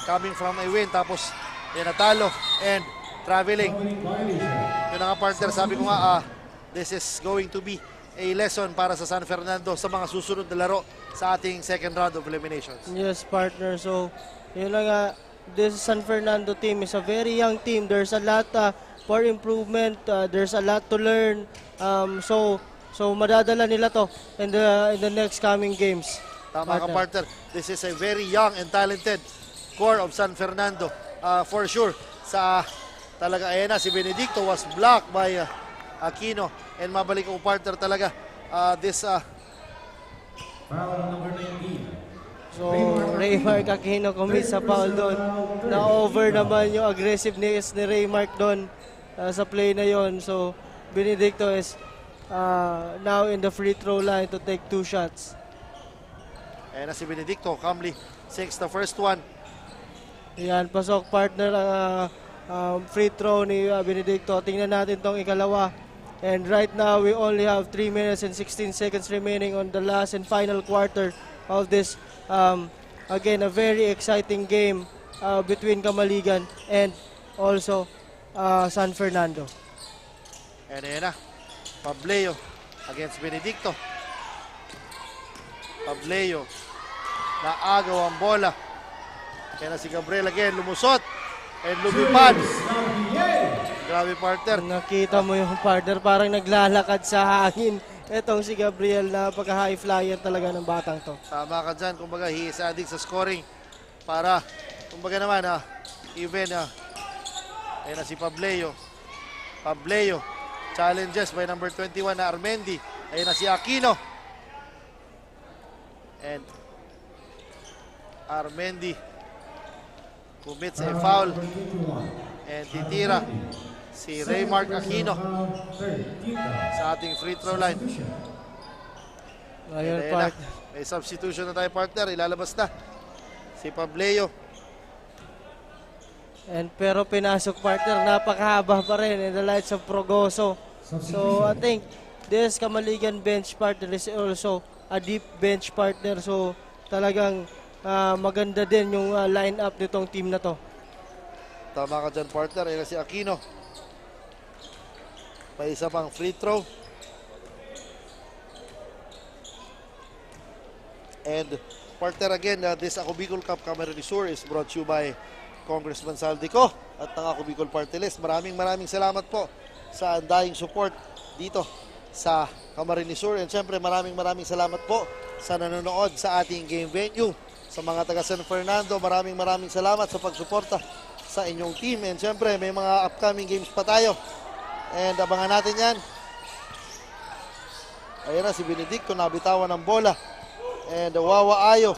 coming from a win tapos natalo and traveling. Yun nga partner, sabi ko nga this is going to be a lesson para sa San Fernando sa mga susunod na laro sa ating second round of eliminations. Yes partner, so yun lang nga, this San Fernando team is a very young team. There's a lot for improvement, there's a lot to learn. So madadala nila to in the next coming games. Tama ka partner. This is a very young and talented core of San Fernando. For sure. Sa talaga ayan na si Benedicto was blocked by Aquino and mabalik ko partner talaga this So Raymark Aquino commits sa foul doon. Na over naman yung aggressiveness ni Raymark doon sa play na yon. So Benedicto is now in the free throw line to take 2 shots. Ayan na si Benedicto, calmly takes the first one. Yan, pasok partner free throw ni Benedicto. Tingnan natin tong ikalawa. And right now we only have 3 minutes and 16 seconds remaining on the last and final quarter of this again a very exciting game between Kamaligan and also San Fernando. And ayan na, Pableo against Benedicto. Pableo, naagaw ang bola. Kaya na si Gabriel again, lumusot and lumipad. Grabe partner. Nakita mo yung partner, parang naglalakad sa hangin. Etong si Gabriel, napaka-high flyer talaga ng batang to. Tama ka dyan, kumbaga he is addict sa scoring. Para, kumbaga naman, even, ayan na si Pableo. Pableo, challenges by number 21 na Armendi. Ayan na si Aquino. And Armendi commits a foul and titira si Raymark Aquino sa ating free throw line. Ayun, Ayan na. partner. May substitution na tayo, partner. Ilalabas na si Pableo. Pero pinasok, partner, napakahaba pa rin in the lights of Progoso. So I think this Kamaligan bench partner is also a deep bench partner. So talagang maganda din yung line-up nitong team na to. Tama ka dyan, partner. Ayan na si Aquino. May isa pang free throw. And partner, again, this Ako Bicol Cup Camarines Sur is brought to you by Congressman Saldico at ng Ako Bicol Party List. Maraming salamat po sa andaying support dito sa Camarines Sur. And syempre maraming salamat po sa nanonood sa ating game venue. Sa mga taga San Fernando, maraming salamat sa pagsuporta sa inyong team. And syempre may mga upcoming games pa tayo. And abangan natin yan. Ayan na si Benedicto, nabitawan ng bola. And Wawa Ayo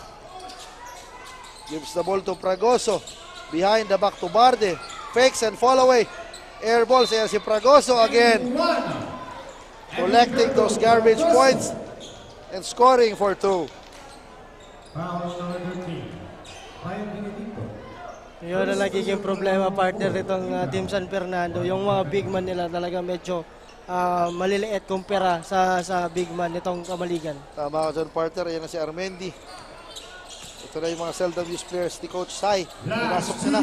gives the ball to Fragoso. Behind the back to Barde. Fakes and fall away. Air balls. Ayan si Fragoso again. Collecting those garbage points and scoring for 2. Yun na nagiging problema, partner, itong Team San Fernando. Yung mga big man nila talaga medyo maliliit kumpara sa big man nitong Kamaligan. Tama ka dyan, partner. Ayan na si Armendi. Ito na yung mga seldom used players ni Coach Sai. Pumasok sila.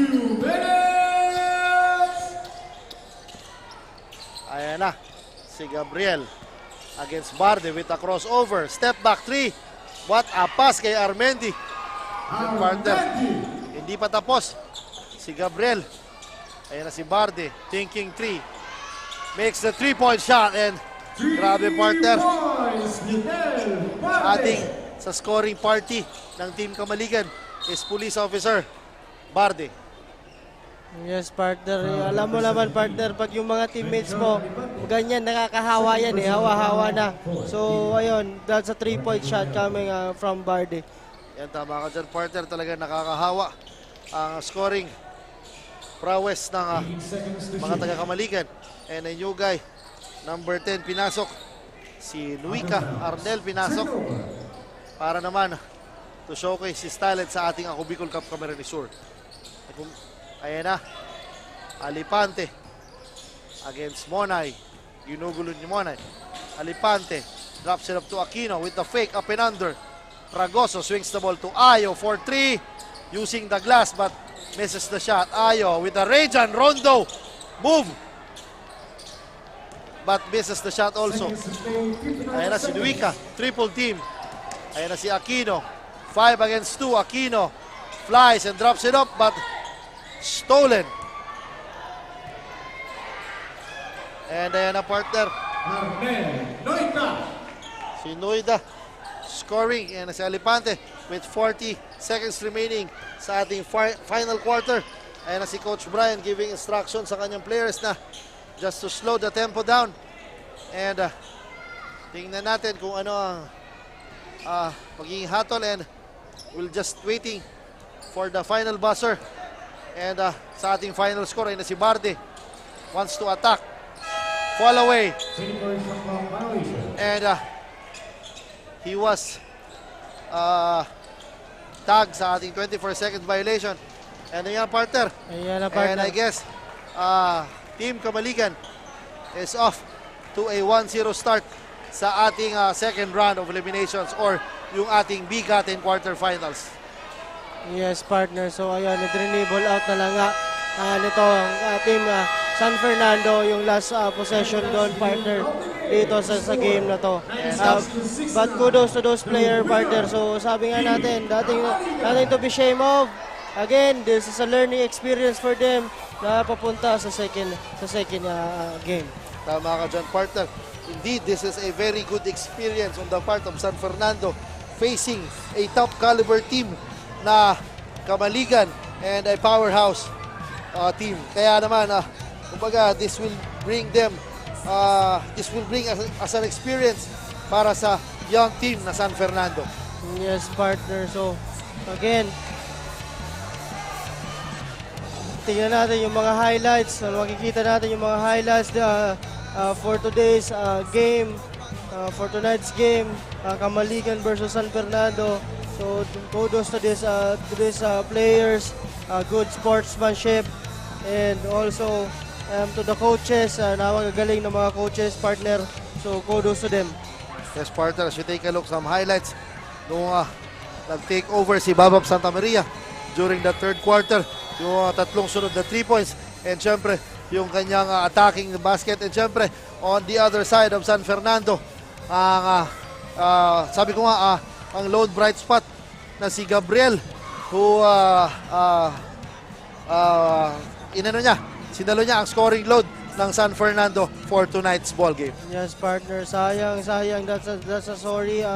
Ayan na. Si Gabriel against Barde with a crossover. Step back 3. What a pass kay Armendi. Good partner. Hindi pa tapos. Si Gabriel. Ayan na si Barde. Thinking 3. Makes the 3-point shot and grabe, partner. Ating sa scoring party ng Team Kamaligan is Police Officer Barde. Yes, partner. Alam mo naman, partner, pag yung mga teammates mo, ganyan, nakakahawa yan hawa-hawa na. So, ayun, that's a 3-point shot coming from Barde. Yan, tama ka dyan, partner. Talaga nakakahawa ang scoring prowess ng mga taga-Kamaligan. And a new guy, number 10, pinasok. Si Luica Arnel pinasok. Para naman to showcase his talent sa ating Ako Bicol Cup Camarines Sur. Ayan na. Alipante against Monay. Ginugulo ni Monay. Alipante drops it up to Aquino with the fake up and under. Fragoso swings the ball to Ayo for 3. Using the glass but misses the shot. Ayo with a Rejan Rondo move. But misses the shot also. Ayan na si Luica. Triple team. Ayan na si Aquino. 5 against 2. Aquino flies and drops it up but stolen. And ayan na, partner. Si Noida scoring. Ayan na si Alipante with 40 seconds remaining sa ating final quarter. Ayan na si Coach Brian giving instructions sa kanyang players na just to slow the tempo down. And tingnan natin kung ano ang magiging hatol, and we'll just waiting for the final buzzer. And sa ating final score ay na si Barde wants to attack. Fall away. And he was tagged sa ating 24-second violation. And ayan, partner. Ayan na, partner. And I guess Team Kamaligan is off to a 1-0 start sa ating second round of eliminations or yung ating Bigatin quarterfinals. Yes, partner. So, ayun, nag-renable out na lang nga nito ang Team San Fernando, yung last possession doon, partner, dito sa game na to. But kudos to those player, partner. So, sabi nga natin, dating to be shame of. Again, this is a learning experience for them na papunta sa second game. Tama ka dyan, partner. Indeed, this is a very good experience on the part of San Fernando facing a top caliber team na Kamaligan and a powerhouse team. Kaya naman, kumbaga, this will bring as an experience para sa young team na San Fernando. Yes, partner. So, again, tingnan natin yung mga highlights. Makikita natin yung mga highlights for today's game, for tonight's game, Kamaligan versus San Fernando. So kudos to these players, good sportsmanship, and also to the coaches, napakagaling ng mga coaches, partner. So kudos to them. Yes, partner, as you take a look some highlights nung nag-take over si Babab Santa Maria during the third quarter, yung tatlong sunod na 3 points, and syempre yung kanyang attacking basket, and syempre on the other side of San Fernando, ang sabi ko nga, ang lone bright spot na si Gabriel, who sinalo niya ang scoring load ng San Fernando for tonight's ball game. Yes, partner. Sayang. That's a sorry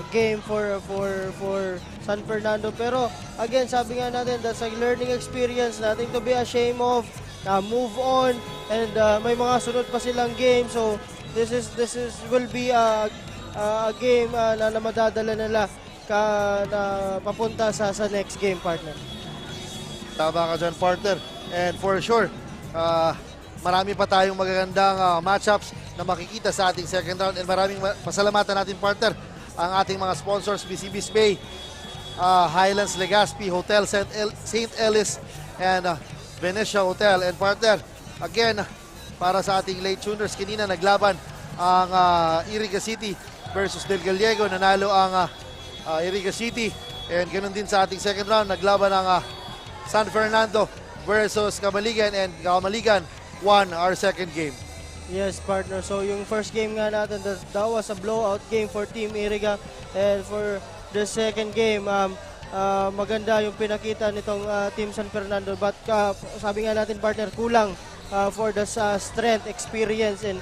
game for San Fernando. Pero again, sabi nga natin, that's a learning experience. Nothing to be ashamed of. Move on, and may mga sunod pa silang game. So this will be a game na madadala nila papunta sa next game, partner. Tama ka dyan, partner. And for sure, marami pa tayong magagandang matchups na makikita sa ating second round, and maraming pasalamatan natin, partner, ang ating mga sponsors, BCB's Bay, Highlands Legazpi, Hotel St. Ellis, and Venetia Hotel. And partner, again, para sa ating late tuners, kanina naglaban ang Iriga City versus Del Gallego. Nanalo ang Iriga City, and ganoon din sa ating second round, naglaban ang San Fernando versus Kamaligan, and Kamaligan won our second game. Yes, partner. So yung first game nga natin, that was a blowout game for Team Iriga, and for the second game, maganda yung pinakita nitong Team San Fernando, but sabi nga natin, partner, kulang for the strength, experience, and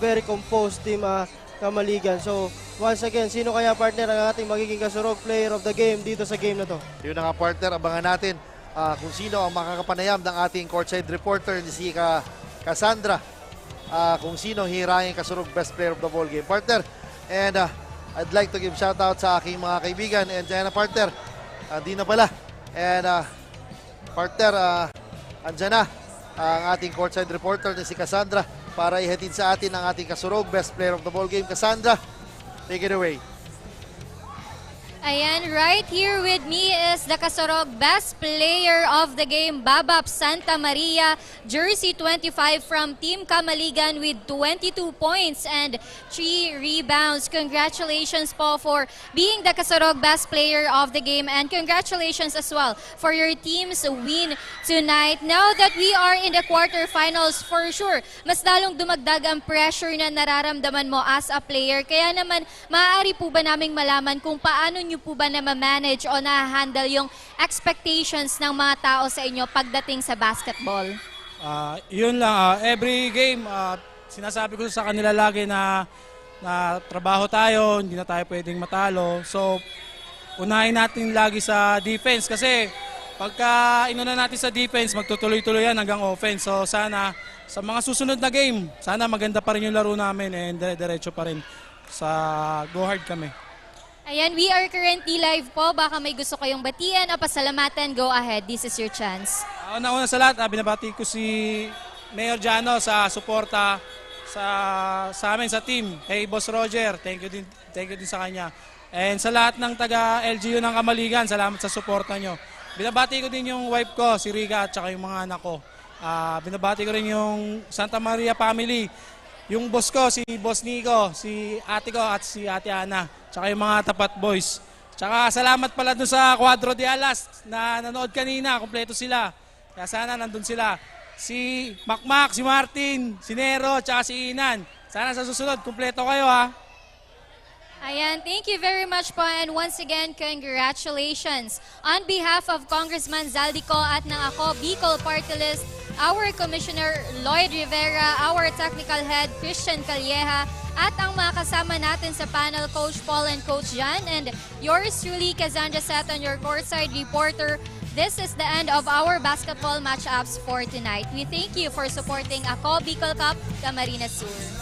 very composed Team Kamaligan. So once again, sino kaya, partner, ang ating magiging kasurog player of the game dito sa game na to? Yun na nga, partner, abangan natin kung sino ang makakapanayam ng ating courtside reporter, si Cassandra, kung sino hirangin kasurog best player of the ball game, partner. And I'd like to give shout out sa aking mga kaibigan, and dyan na, partner, di na pala, and partner, andyan na ang ating courtside reporter na si Cassandra para ihatid sa atin ang ating kasurog best player of the ball game. Cassandra, take it away. Ayan, right here with me is the Kasurog best player of the game, Babab Santa Maria, jersey 25 from Team Kamaligan with 22 points and 3 rebounds. Congratulations po for being the Kasurog best player of the game, and congratulations as well for your team's win tonight. Now that we are in the quarterfinals, for sure, mas lalong dumagdag ang pressure na nararamdaman mo as a player. Kaya naman, maaari po ba naming malaman kung paano nyo po ba na ma-manage o na-handle yung expectations ng mga tao sa inyo pagdating sa basketball? Yun lang, every game, sinasabi ko sa kanila lagi na trabaho tayo, hindi na tayo pwedeng matalo. So, unahin natin lagi sa defense kasi pagka inuna natin sa defense, magtutuloy-tuloy yan hanggang offense. So, sana sa mga susunod na game, sana maganda pa rin yung laro namin and diretso pa rin sa go hard kami. Ayan, we are currently live po. Baka may gusto kayong batian o pasalamatan, go ahead. This is your chance. Una sa lahat, binabati ko si Mayor Jano sa suporta sa amin sa team. Kay Boss Roger, thank you din sa kanya. And sa lahat ng taga LGU ng Kamaligan, salamat sa suporta nyo. Binabati ko din yung wife ko, si Riga, at saka yung mga anak ko. Binabati ko rin yung Santa Maria family. Yung boss ko, si Boss Nico, si ate ko at si ate Ana, tsaka yung mga Tapat Boys. Tsaka salamat pala doon sa Cuadro de Alas na nanood kanina, kompleto sila. Kaya sana nandun sila. Si Makmak, si Martin, si Nero, tsaka si Inan. Sana sa susunod, kompleto kayo ha. Ayan, thank you very much po, and once again, congratulations. On behalf of Congressman Zaldico at ng Ako Bicol Party List, our Commissioner Lloyd Rivera, our Technical Head Christian Calleja, at ang mga kasama natin sa panel, Coach Paul and Coach Jan, and yours truly, Cassandra Seton, your courtside reporter. This is the end of our basketball matchups for tonight. We thank you for supporting Ako Bicol Cup, Camarines Sur.